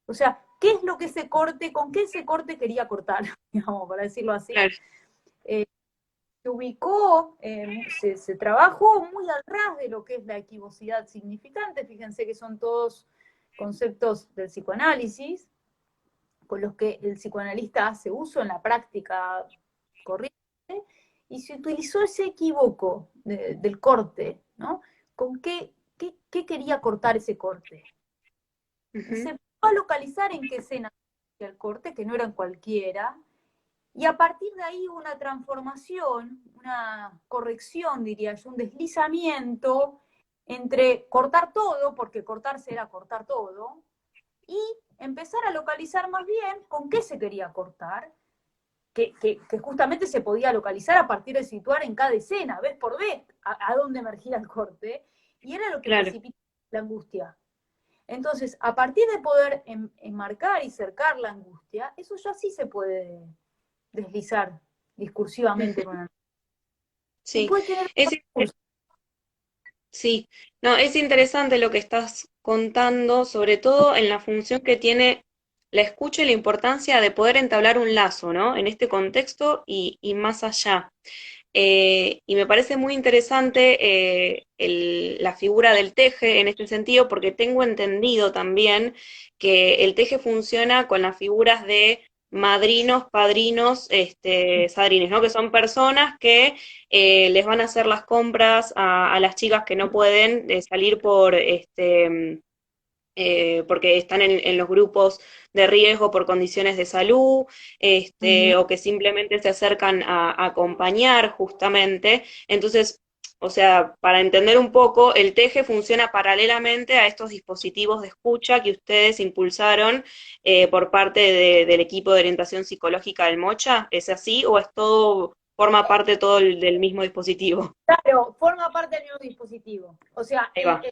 O sea, ¿qué es lo que ese corte, con qué ese corte quería cortar, digamos, para decirlo así? Claro. Eh, Se ubicó, se trabajó muy al ras de lo que es la equivocidad significante. Fíjense que son todos conceptos del psicoanálisis, con los que el psicoanalista hace uso en la práctica corriente, y se utilizó ese equívoco del corte, ¿no? ¿Con qué quería cortar ese corte? Y Ujú. se va a localizar en qué escena el corte, que no eran cualquiera, y a partir de ahí una transformación, una corrección, diría yo, un deslizamiento entre cortar todo, porque cortarse era cortar todo, y empezar a localizar más bien con qué se quería cortar, que justamente se podía localizar a partir de situar en cada escena, vez por vez, a dónde emergía el corte, y era lo que Claro. precipitaba la angustia. Entonces, a partir de poder enmarcar y cercar la angustia, eso ya sí se puede deslizar discursivamente Ujú. con el... Y Sí. puede tener Es, sí, no, es interesante lo que estás contando, sobre todo en la función que tiene la escucha y la importancia de poder entablar un lazo, ¿no? En este contexto y más allá. Y me parece muy interesante la figura del teje en este sentido, porque tengo entendido también que el teje funciona con las figuras de madrinos, padrinos, sadrines, ¿no? Que son personas que les van a hacer las compras a las chicas que no pueden salir por porque están en los grupos de riesgo por condiciones de salud, Uh -huh. o que simplemente se acercan a acompañar justamente. Entonces, o sea, para entender un poco, el TEJE funciona paralelamente a estos dispositivos de escucha que ustedes impulsaron por parte del equipo de orientación psicológica del Mocha. ¿Es así o es todo, forma parte todo del mismo dispositivo? Claro, forma parte del mismo dispositivo. O sea, Ahí va,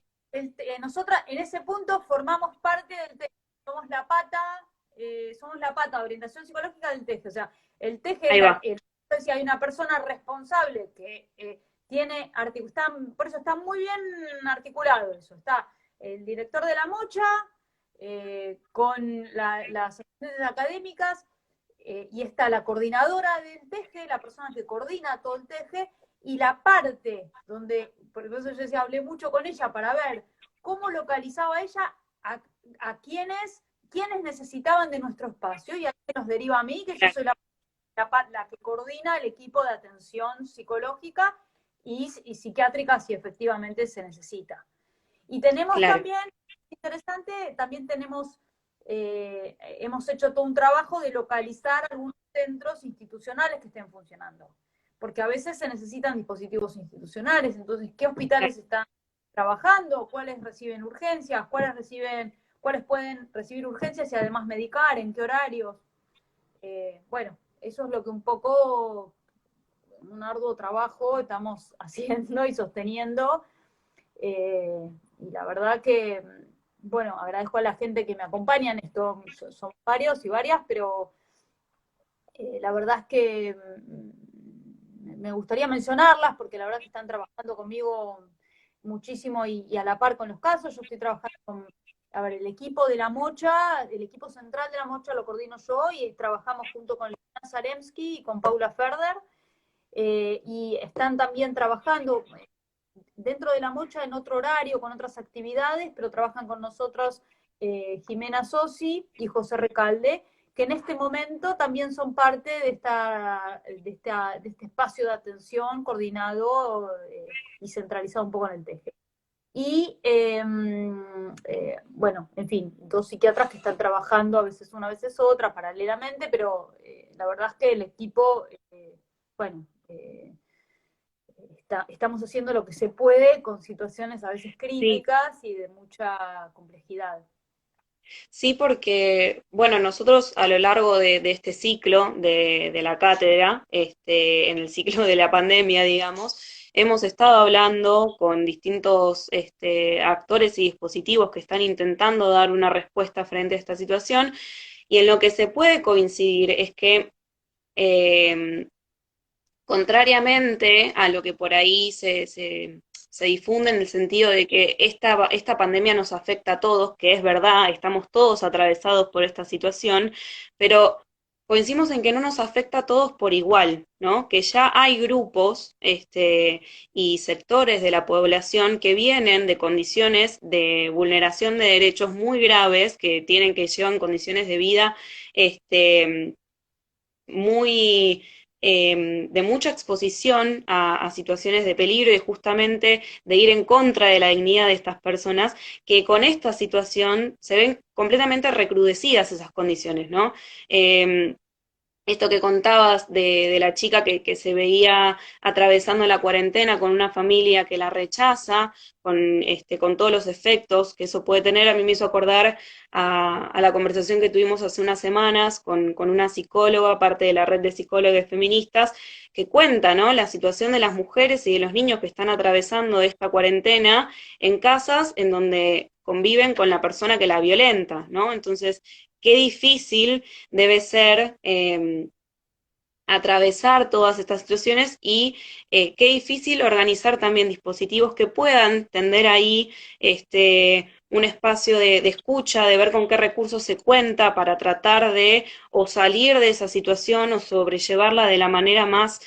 nosotras en ese punto formamos parte del teje. Somos la pata de orientación psicológica del teje. O sea, el teje es ahí va. si hay una persona responsable que tiene, por eso está muy bien articulado eso. Está el director de la mocha con las asistentes académicas, y está la coordinadora del teje, la persona que coordina todo el teje, y la parte donde, por eso yo decía, hablé mucho con ella para ver cómo localizaba ella a, a quienes necesitaban de nuestro espacio, y ahí nos deriva a mí, que yo soy la que coordina el equipo de atención psicológica y psiquiátrica si efectivamente se necesita. Y tenemos Claro, también, interesante, también hemos hecho todo un trabajo de localizar algunos centros institucionales que estén funcionando, porque a veces se necesitan dispositivos institucionales, entonces, ¿qué claro. hospitales están trabajando? ¿Cuáles reciben urgencias? ¿Cuáles reciben cuáles pueden recibir urgencias y además medicar, en qué horarios. Bueno, eso es lo que un poco, un arduo trabajo estamos haciendo y sosteniendo. Y la verdad que, bueno, agradezco a la gente que me acompaña en esto, son varios y varias, pero la verdad es que me gustaría mencionarlas porque la verdad que están trabajando conmigo muchísimo y a la par con los casos. Yo estoy trabajando con, a ver, el equipo de la Mocha, el equipo central de la Mocha lo coordino yo y trabajamos junto con Liliana Zaremsky y con Paula Ferder. Y están también trabajando dentro de la Mocha en otro horario, con otras actividades, pero trabajan con nosotros Jimena Sosi y José Recalde, que en este momento también son parte de este espacio de atención coordinado y centralizado un poco en el TEJE. Y bueno, en fin, dos psiquiatras que están trabajando, a veces una, a veces otra, paralelamente, pero la verdad es que el equipo, bueno, estamos haciendo lo que se puede con situaciones a veces Sí, críticas y de mucha complejidad. sí, porque, bueno, nosotros a lo largo de este ciclo de la cátedra, en el ciclo de la pandemia, digamos, hemos estado hablando con distintos actores y dispositivos que están intentando dar una respuesta frente a esta situación, y en lo que se puede coincidir es que eh, contrariamente a lo que por ahí se difunde en el sentido de que esta pandemia nos afecta a todos, que es verdad, estamos todos atravesados por esta situación, pero coincidimos en que no nos afecta a todos por igual, ¿no? Que ya hay grupos y sectores de la población que vienen de condiciones de vulneración de derechos muy graves, que tienen que llevar condiciones de vida este, muy de mucha exposición a situaciones de peligro y justamente de ir en contra de la dignidad de estas personas, que con esta situación se ven completamente recrudecidas esas condiciones, ¿no? Eh, Esto que contabas de la chica que se veía atravesando la cuarentena con una familia que la rechaza, con todos los efectos que eso puede tener, a mí me hizo acordar a la conversación que tuvimos hace unas semanas con una psicóloga, parte de la red de psicólogas feministas, que cuenta, ¿no? La situación de las mujeres y de los niños que están atravesando esta cuarentena en casas en donde conviven con la persona que la violenta, ¿no? Entonces, qué difícil debe ser atravesar todas estas situaciones y qué difícil organizar también dispositivos que puedan tender ahí un espacio de escucha, de ver con qué recursos se cuenta para tratar de o salir de esa situación o sobrellevarla de la manera más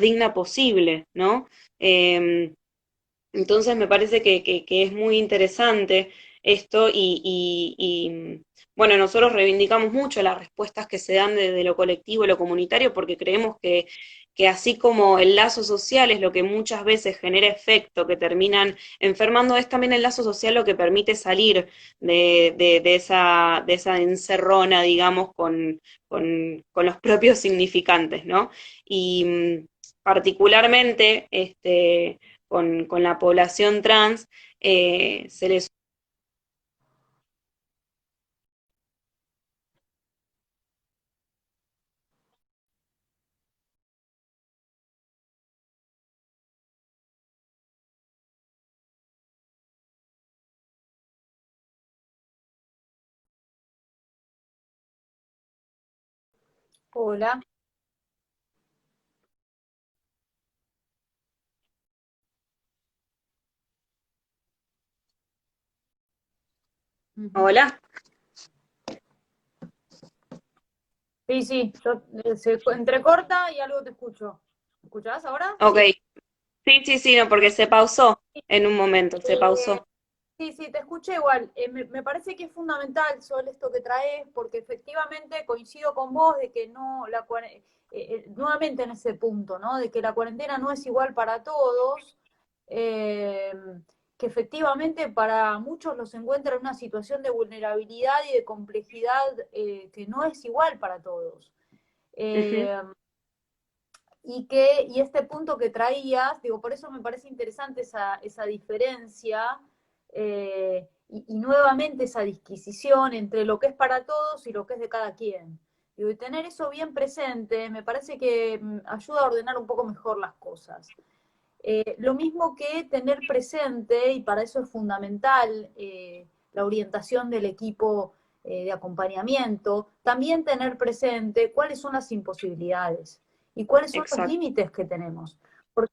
digna posible, ¿no? Eh, entonces me parece que es muy interesante esto bueno, nosotros reivindicamos mucho las respuestas que se dan de lo colectivo y lo comunitario porque creemos que así como el lazo social es lo que muchas veces genera efecto, que terminan enfermando, es también el lazo social lo que permite salir de esa encerrona, digamos, con los propios significantes, ¿no? Y particularmente, con la población trans, se les... Hola. Ujú. Hola. Sí, sí, yo, se entrecorta y algo te escucho. ¿Me escuchás ahora? Ok. Sí. Sí, sí, sí, no, porque se pausó en un momento, se Eh, pausó. sí, sí, te escuché igual. Me parece que es fundamental, Sol, esto que traes, porque efectivamente coincido con vos de que no, nuevamente en ese punto, ¿no? De que la cuarentena no es igual para todos, eh, que efectivamente para muchos los encuentra en una situación de vulnerabilidad y de complejidad que no es igual para todos. Ujú. Eh, y este punto que traías, digo, por eso me parece interesante esa diferencia, y nuevamente esa disquisición entre lo que es para todos y lo que es de cada quien. Digo, y tener eso bien presente me parece que ayuda a ordenar un poco mejor las cosas. Lo mismo que tener presente, y para eso es fundamental la orientación del equipo de acompañamiento, también tener presente cuáles son las imposibilidades y cuáles son los Exacto. límites que tenemos. Porque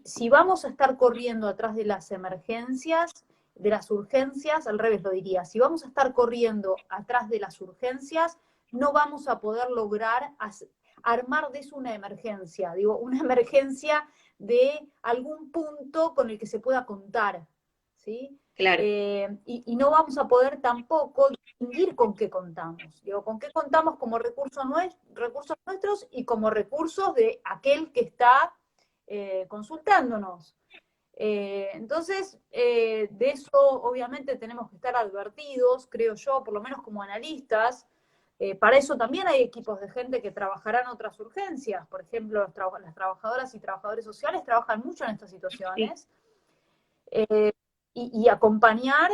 si vamos a estar corriendo atrás de las emergencias, de las urgencias, al revés lo diría, si vamos a estar corriendo atrás de las urgencias, no vamos a poder lograr armar de eso una emergencia, digo, una emergencia de algún punto con el que se pueda contar, ¿sí? Claro, Y no vamos a poder tampoco distinguir con qué contamos, digo, con qué contamos como recursos nuestros y como recursos de aquel que está consultándonos. Entonces, de eso obviamente tenemos que estar advertidos, creo yo, por lo menos como analistas. Para eso también hay equipos de gente que trabajarán otras urgencias. Por ejemplo, las trabajadoras y trabajadores sociales trabajan mucho en estas sí, situaciones. Y acompañar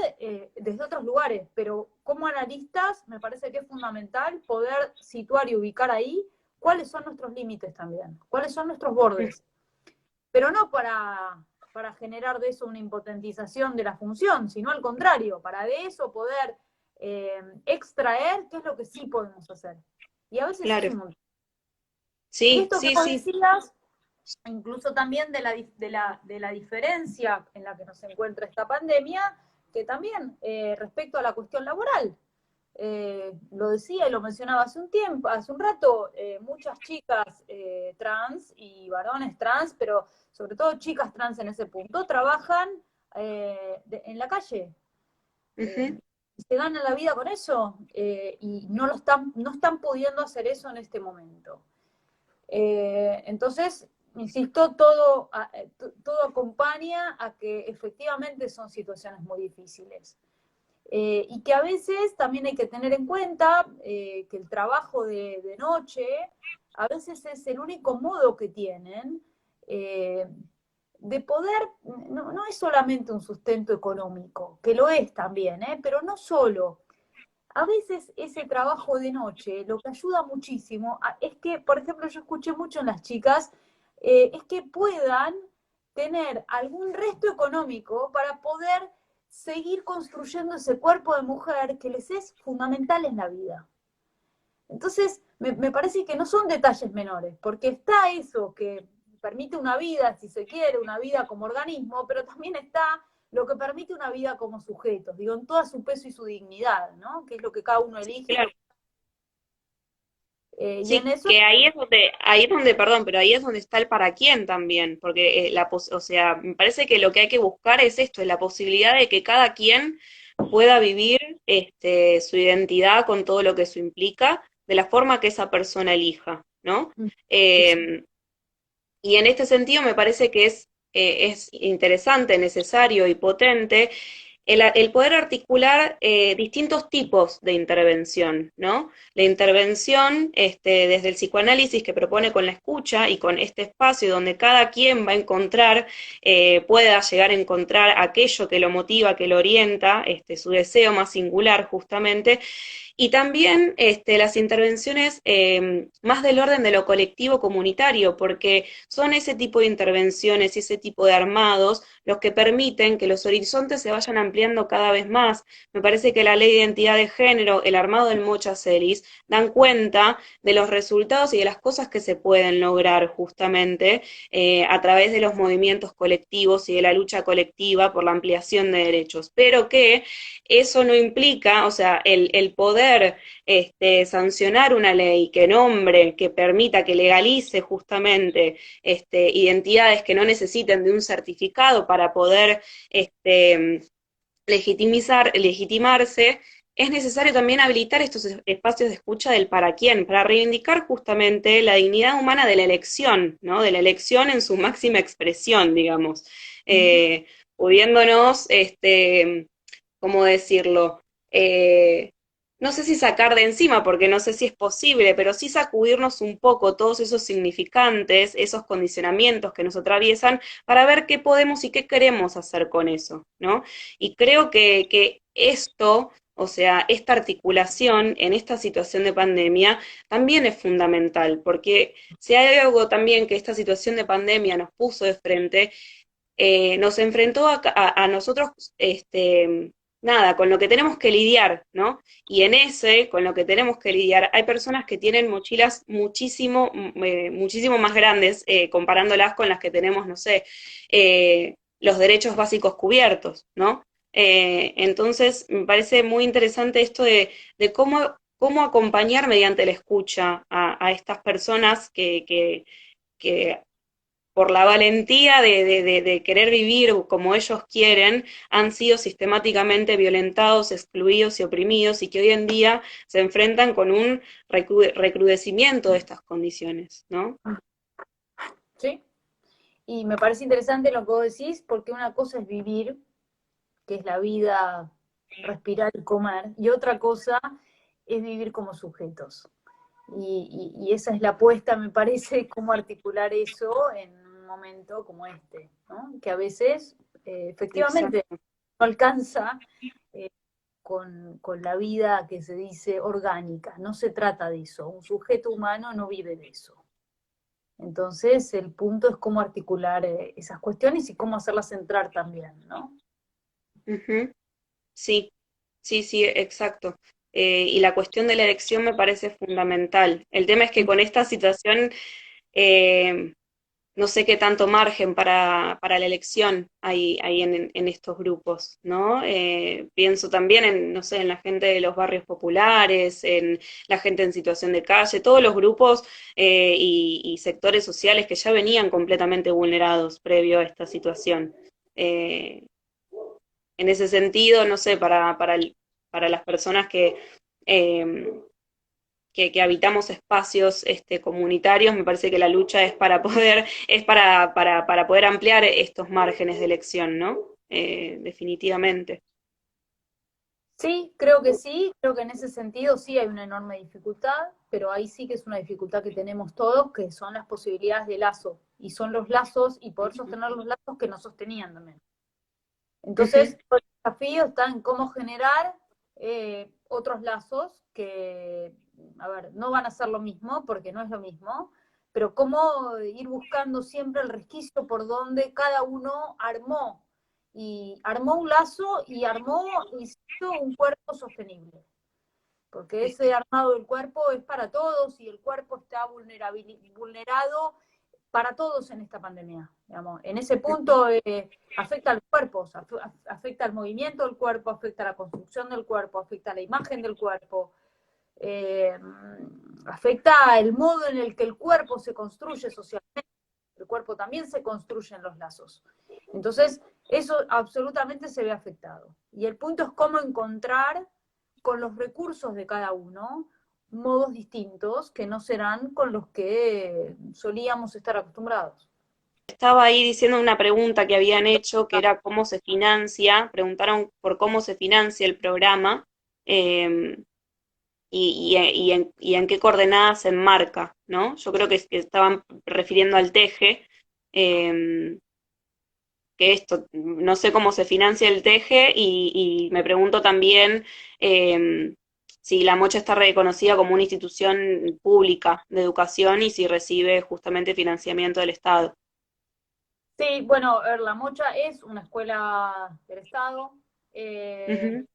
desde otros lugares. Pero como analistas me parece que es fundamental poder situar y ubicar ahí cuáles son nuestros límites también, cuáles son nuestros bordes. Pero no para generar de eso una impotentización de la función, sino al contrario, para de eso poder extraer qué es lo que sí podemos hacer. Y a veces es claro. un montón. Y Sí, esto que sí, vos sí, decías, incluso también de la diferencia en la que nos encuentra esta pandemia, que también respecto a la cuestión laboral. Lo decía y lo mencionaba hace un tiempo, hace un rato, muchas chicas trans y varones trans, pero sobre todo chicas trans en ese punto, trabajan en la calle. Eh, ujú, Se ganan la vida con eso y no están pudiendo hacer eso en este momento. Entonces, insisto, todo acompaña a que efectivamente son situaciones muy difíciles. Y que a veces también hay que tener en cuenta que el trabajo de noche a veces es el único modo que tienen eh, de poder, no es solamente un sustento económico, que lo es también, pero no solo. A veces ese trabajo de noche lo que ayuda muchísimo es que, por ejemplo, yo escuché mucho en las chicas, es que puedan tener algún resto económico para poder seguir construyendo ese cuerpo de mujer que les es fundamental en la vida. Entonces, me parece que no son detalles menores, porque está eso que permite una vida, si se quiere, una vida como organismo, pero también está lo que permite una vida como sujetos, digo, en toda su peso y su dignidad, ¿no? Que es lo que cada uno elige. claro. Y en Sí, eso, que ahí es donde, perdón, pero ahí es donde está el para quién también, porque o sea, me parece que lo que hay que buscar es esto, es la posibilidad de que cada quien pueda vivir su identidad con todo lo que eso implica, de la forma que esa persona elija, ¿no? Eh, y en este sentido me parece que es interesante, necesario y potente el poder articular distintos tipos de intervención, ¿no? La intervención desde el psicoanálisis que propone con la escucha y con este espacio donde cada quien va a encontrar, pueda llegar a encontrar aquello que lo motiva, que lo orienta, su deseo más singular justamente, y también las intervenciones más del orden de lo colectivo comunitario, porque son ese tipo de intervenciones y ese tipo de armados los que permiten que los horizontes se vayan ampliando cada vez más. Me parece que la ley de identidad de género, el armado del Mocha Celis, dan cuenta de los resultados y de las cosas que se pueden lograr justamente a través de los movimientos colectivos y de la lucha colectiva por la ampliación de derechos, pero que eso no implica, o sea, el poder sancionar una ley que nombre, que permita, que legalice justamente identidades que no necesiten de un certificado para poder legitimarse, es necesario también habilitar estos espacios de escucha del para quién, para reivindicar justamente la dignidad humana de la elección, ¿no? De la elección en su máxima expresión, digamos, eh, pudiéndonos, ¿cómo decirlo? no sé si sacar de encima, porque no sé si es posible, pero sí sacudirnos un poco todos esos significantes, esos condicionamientos que nos atraviesan, para ver qué podemos y qué queremos hacer con eso, ¿no? Y creo que esto, o sea, esta articulación en esta situación de pandemia también es fundamental, porque si hay algo también que esta situación de pandemia nos puso de frente, nos enfrentó a nosotros, nada, con lo que tenemos que lidiar, ¿no? Y en ese, con lo que tenemos que lidiar, hay personas que tienen mochilas muchísimo más grandes, comparándolas con las que tenemos, no sé, los derechos básicos cubiertos, ¿no? Entonces, me parece muy interesante esto de cómo acompañar mediante la escucha a estas personas que por la valentía de querer vivir como ellos quieren, han sido sistemáticamente violentados, excluidos y oprimidos, y que hoy en día se enfrentan con un recrudecimiento de estas condiciones, ¿no? ¿Sí? Y me parece interesante lo que vos decís, porque una cosa es vivir, que es la vida, respirar y comer, y otra cosa es vivir como sujetos. Y esa es la apuesta, me parece, cómo articular eso en un momento como este, ¿no? Que a veces, efectivamente, Exacto. no alcanza eh, con la vida que se dice orgánica. No se trata de eso. Un sujeto humano no vive de eso. Entonces, el punto es cómo articular esas cuestiones y cómo hacerlas entrar también, ¿no? Ujú. Sí, sí, exacto. Y la cuestión de la elección me parece fundamental. El tema es que con esta situación, eh, no sé qué tanto margen para la elección hay en estos grupos, ¿no? Pienso también en, no sé, en la gente de los barrios populares, en la gente en situación de calle, todos los grupos y sectores sociales que ya venían completamente vulnerados previo a esta situación. Eh, en ese sentido, no sé, para las personas eh, que habitamos espacios comunitarios, me parece que la lucha es para poder ampliar estos márgenes de elección, ¿no? Definitivamente. Sí, creo que sí, creo que en ese sentido sí hay una enorme dificultad, pero ahí sí que es una dificultad que tenemos todos, que son las posibilidades de lazo, y son los lazos y poder Ujú, sostener los lazos que nos sostenían también. ujú, Entonces, el desafío está en cómo generar otros lazos que, a ver, no van a ser lo mismo, porque no es lo mismo, pero cómo ir buscando siempre el resquicio por donde cada uno armó un lazo y hizo un cuerpo sostenible. Porque ese armado del cuerpo es para todos y el cuerpo está vulnerado para todos en esta pandemia. Digamos. En ese ujú. punto afecta a los cuerpos, afecta al movimiento del cuerpo, afecta a la construcción del cuerpo, afecta a la imagen del cuerpo, eh, afecta el modo en el que el cuerpo se construye socialmente. El cuerpo también se construye en los lazos. Entonces, eso absolutamente se ve afectado. Y el punto es cómo encontrar con los recursos de cada uno modos distintos que no serán con los que solíamos estar acostumbrados. Estaba ahí diciendo una pregunta que habían hecho, que era cómo se financia, preguntaron por cómo se financia el programa eh, y en qué coordenadas se enmarca, ¿no? Yo creo que estaban refiriendo al TEJE, eh, que esto, no sé cómo se financia el TEJE y me pregunto también si la Mocha está reconocida como una institución pública de educación y si recibe justamente financiamiento del Estado. Sí, bueno, La Mocha es una escuela del Estado, eh, Ujú,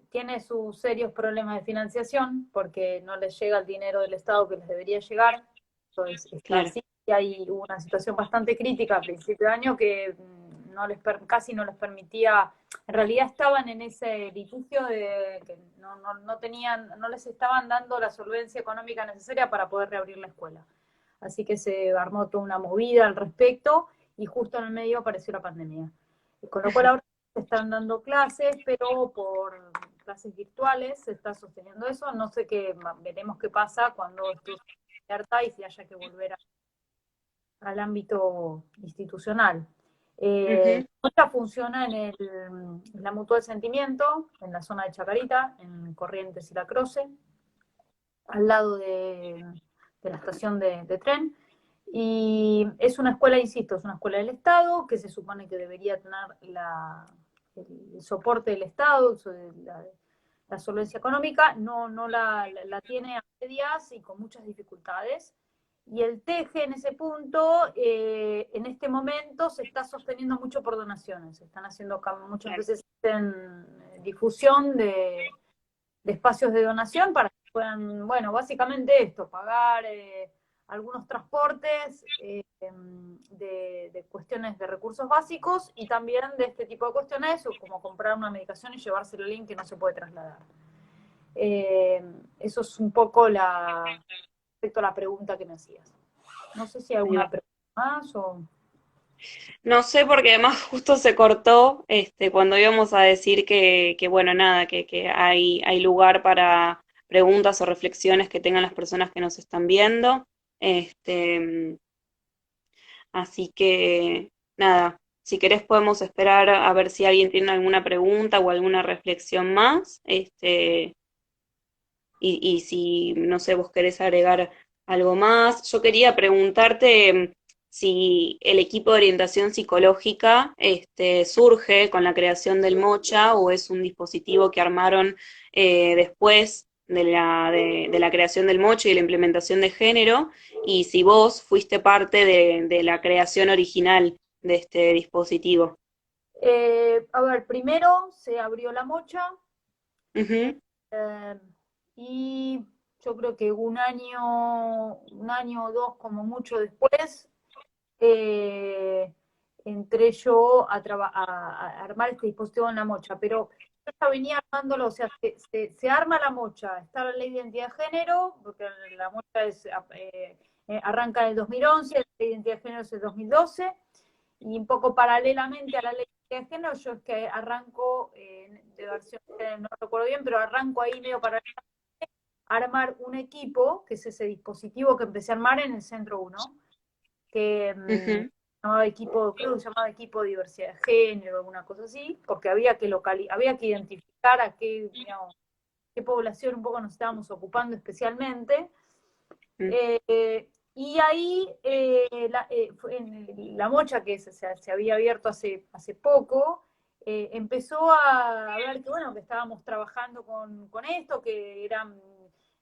tiene sus serios problemas de financiación porque no les llega el dinero del Estado que les debería llegar. Eso está claro. así. Y hay una situación bastante crítica a principio de año que casi no les permitía, en realidad estaban en ese litigio de que no tenían, no les estaban dando la solvencia económica necesaria para poder reabrir la escuela. Así que se armó toda una movida al respecto y justo en el medio apareció la pandemia. Con lo cual ahora se están dando clases, pero por clases virtuales se está sosteniendo eso. No sé qué, veremos qué pasa cuando esto se abierta y si haya que volver al ámbito institucional. Ujú. Mocha funciona en la Mutual Sentimiento, en la zona de Chacarita, en Corrientes y La Croce, al lado de la estación de tren. Y es una escuela, insisto, es una escuela del Estado que se supone que debería tener el soporte del Estado, la solvencia económica, no la tiene a medias y con muchas dificultades. Y el TEJE en ese punto, en este momento, se está sosteniendo mucho por donaciones. Se están haciendo muchas Claro. veces en difusión de espacios de donación para que puedan, bueno, básicamente esto, pagar algunos transportes de cuestiones de recursos básicos y también de este tipo de cuestiones, como comprar una medicación y llevárselo al link que no se puede trasladar. Eso es un poco respecto a la pregunta que me hacías. No sé si hay Ahí alguna va. pregunta más o... No sé, porque además justo se cortó cuando íbamos a decir que bueno, nada, que hay lugar para preguntas o reflexiones que tengan las personas que nos están viendo. Este, Así que nada, si querés podemos esperar a ver si alguien tiene alguna pregunta o alguna reflexión más. Y si, no sé, vos querés agregar algo más. Yo quería preguntarte si el equipo de orientación psicológica surge con la creación del Mocha o es un dispositivo que armaron después de la creación del Mocha y la implementación de género, y si vos fuiste parte de la creación original de este dispositivo. A ver, primero se abrió la mocha, Ujú. eh, y yo creo que un año o dos como mucho después, eh, entré yo a armar este dispositivo en la mocha, pero yo ya venía armándolo, o sea, se arma la mocha, está la ley de identidad de género, porque la mocha arranca en el 2011, la ley de identidad de género es el 2012, y un poco paralelamente a la ley de identidad de género, yo es que arranco, de versión, no recuerdo bien, pero arranco ahí medio para armar un equipo, que es ese dispositivo que empecé a armar en el Centro 1, que Ujú. llamaba equipo, creo que se llamaba equipo de diversidad de género, alguna cosa así, porque había que identificar a qué población un poco nos estábamos ocupando especialmente. Mm. Y ahí fue en la mocha que se había abierto hace poco, empezó a ver que bueno, que estábamos trabajando con esto, que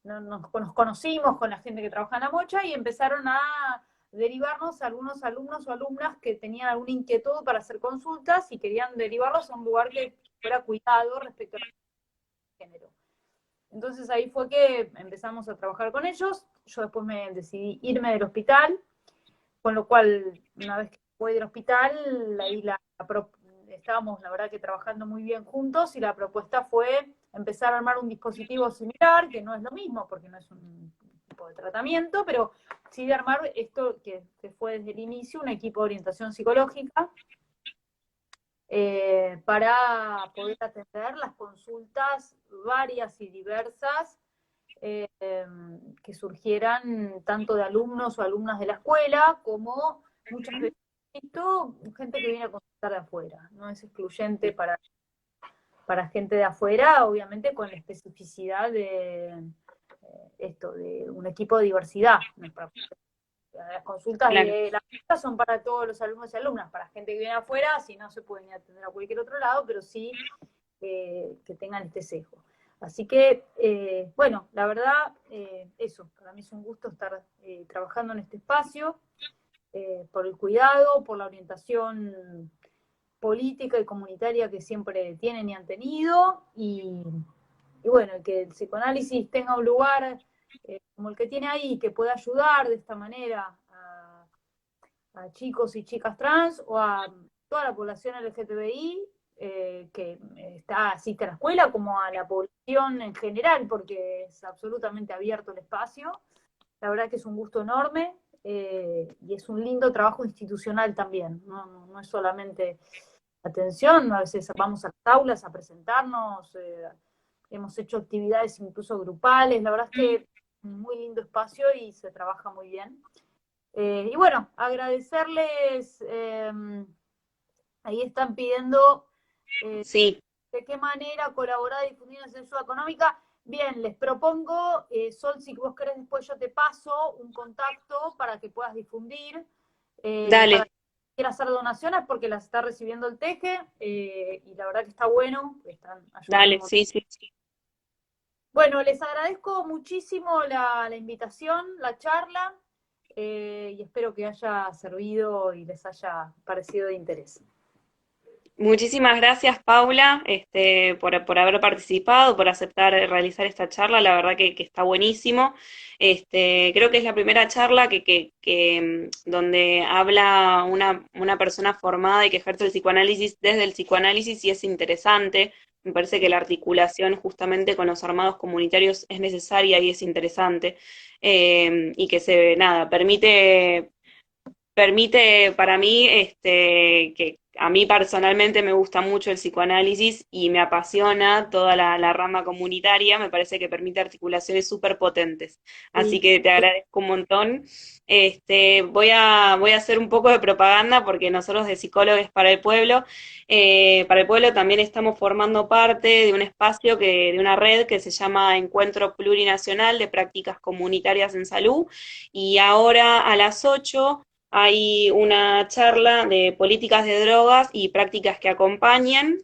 nos conocimos con la gente que trabaja en la mocha y empezaron a derivarnos a algunos alumnos o alumnas que tenían alguna inquietud para hacer consultas y querían derivarlos a un lugar que fuera cuidado respecto al género. Entonces ahí fue que empezamos a trabajar con ellos. Yo después me decidí irme del hospital, con lo cual, una vez que fui del hospital, ahí estábamos, la verdad, que trabajando muy bien juntos y la propuesta fue empezar a armar un dispositivo similar, que no es lo mismo porque no es un tipo de tratamiento, pero sí de armar esto que fue desde el inicio un equipo de orientación psicológica, para poder atender las consultas varias y diversas, eh, que surgieran tanto de alumnos o alumnas de la escuela como muchas veces gente que viene a consultar de afuera. No es excluyente para gente de afuera, obviamente con la especificidad de un equipo de diversidad. Las consultas Claro. de la fiesta son para todos los alumnos y alumnas, para gente que viene afuera, si no se pueden atender a cualquier otro lado, pero sí que tengan este sesgo. Así que, bueno, la verdad, eso, para mí es un gusto estar trabajando en este espacio, por el cuidado, por la orientación política y comunitaria que siempre tienen y han tenido, y bueno, que el psicoanálisis tenga un lugar como el que tiene ahí, que pueda ayudar de esta manera a chicos y chicas trans o a toda la población LGTBI, que asiste a la escuela, como a la población en general, porque es absolutamente abierto el espacio. La verdad que es un gusto enorme, y es un lindo trabajo institucional también, no es solamente atención, a veces vamos a las aulas a presentarnos, hemos hecho actividades incluso grupales, la verdad es que es un muy lindo espacio y se trabaja muy bien. Y bueno, agradecerles Ahí están pidiendo Sí, de qué manera colaborar y difundir la censura económica. Bien, les propongo, Sol, si vos querés después yo te paso un contacto para que puedas difundir, para dale, que quieras hacer donaciones porque las está recibiendo el Teje, y la verdad que está bueno, están ayudando un dale, montón. sí, sí, sí. Bueno, les agradezco muchísimo la invitación, la charla, y espero que haya servido y les haya parecido de interés. Muchísimas gracias, Paula, por haber participado, por aceptar realizar esta charla. La verdad que está buenísimo. Creo que es la primera charla donde habla una persona formada y que ejerce el psicoanálisis desde el psicoanálisis y es interesante. Me parece que la articulación justamente con los armados comunitarios es necesaria y es interesante. Y que nada, permite para mí, que a mí personalmente me gusta mucho el psicoanálisis y me apasiona toda la rama comunitaria, me parece que permite articulaciones súper potentes. Así Sí. que te agradezco un montón. Voy a hacer un poco de propaganda porque nosotros de Psicólogos para el Pueblo también estamos formando parte de un espacio de una red que se llama Encuentro Plurinacional de Prácticas Comunitarias en Salud. Y ahora a las 8 hay una charla de políticas de drogas y prácticas que acompañan,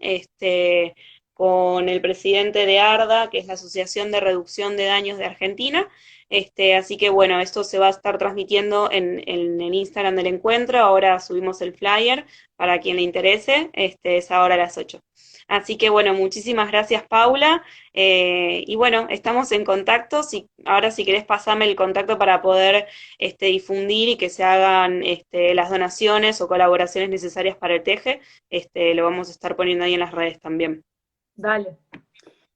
con el presidente de ARDA, que es la Asociación de Reducción de Daños de Argentina. Así que bueno, esto se va a estar transmitiendo en el Instagram del encuentro. Ahora subimos el flyer para quien le interese. Es ahora a las 8. Así que bueno, muchísimas gracias, Paula. Y bueno, estamos en contacto. Ahora si querés pasame el contacto para poder, difundir y que se hagan, las donaciones o colaboraciones necesarias para el Teje. Lo vamos a estar poniendo ahí en las redes también. Dale.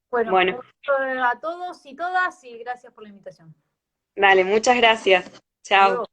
Bueno, Bueno, un saludo a todos y todas y gracias por la invitación. dale, muchas gracias. Hasta Chao. luego.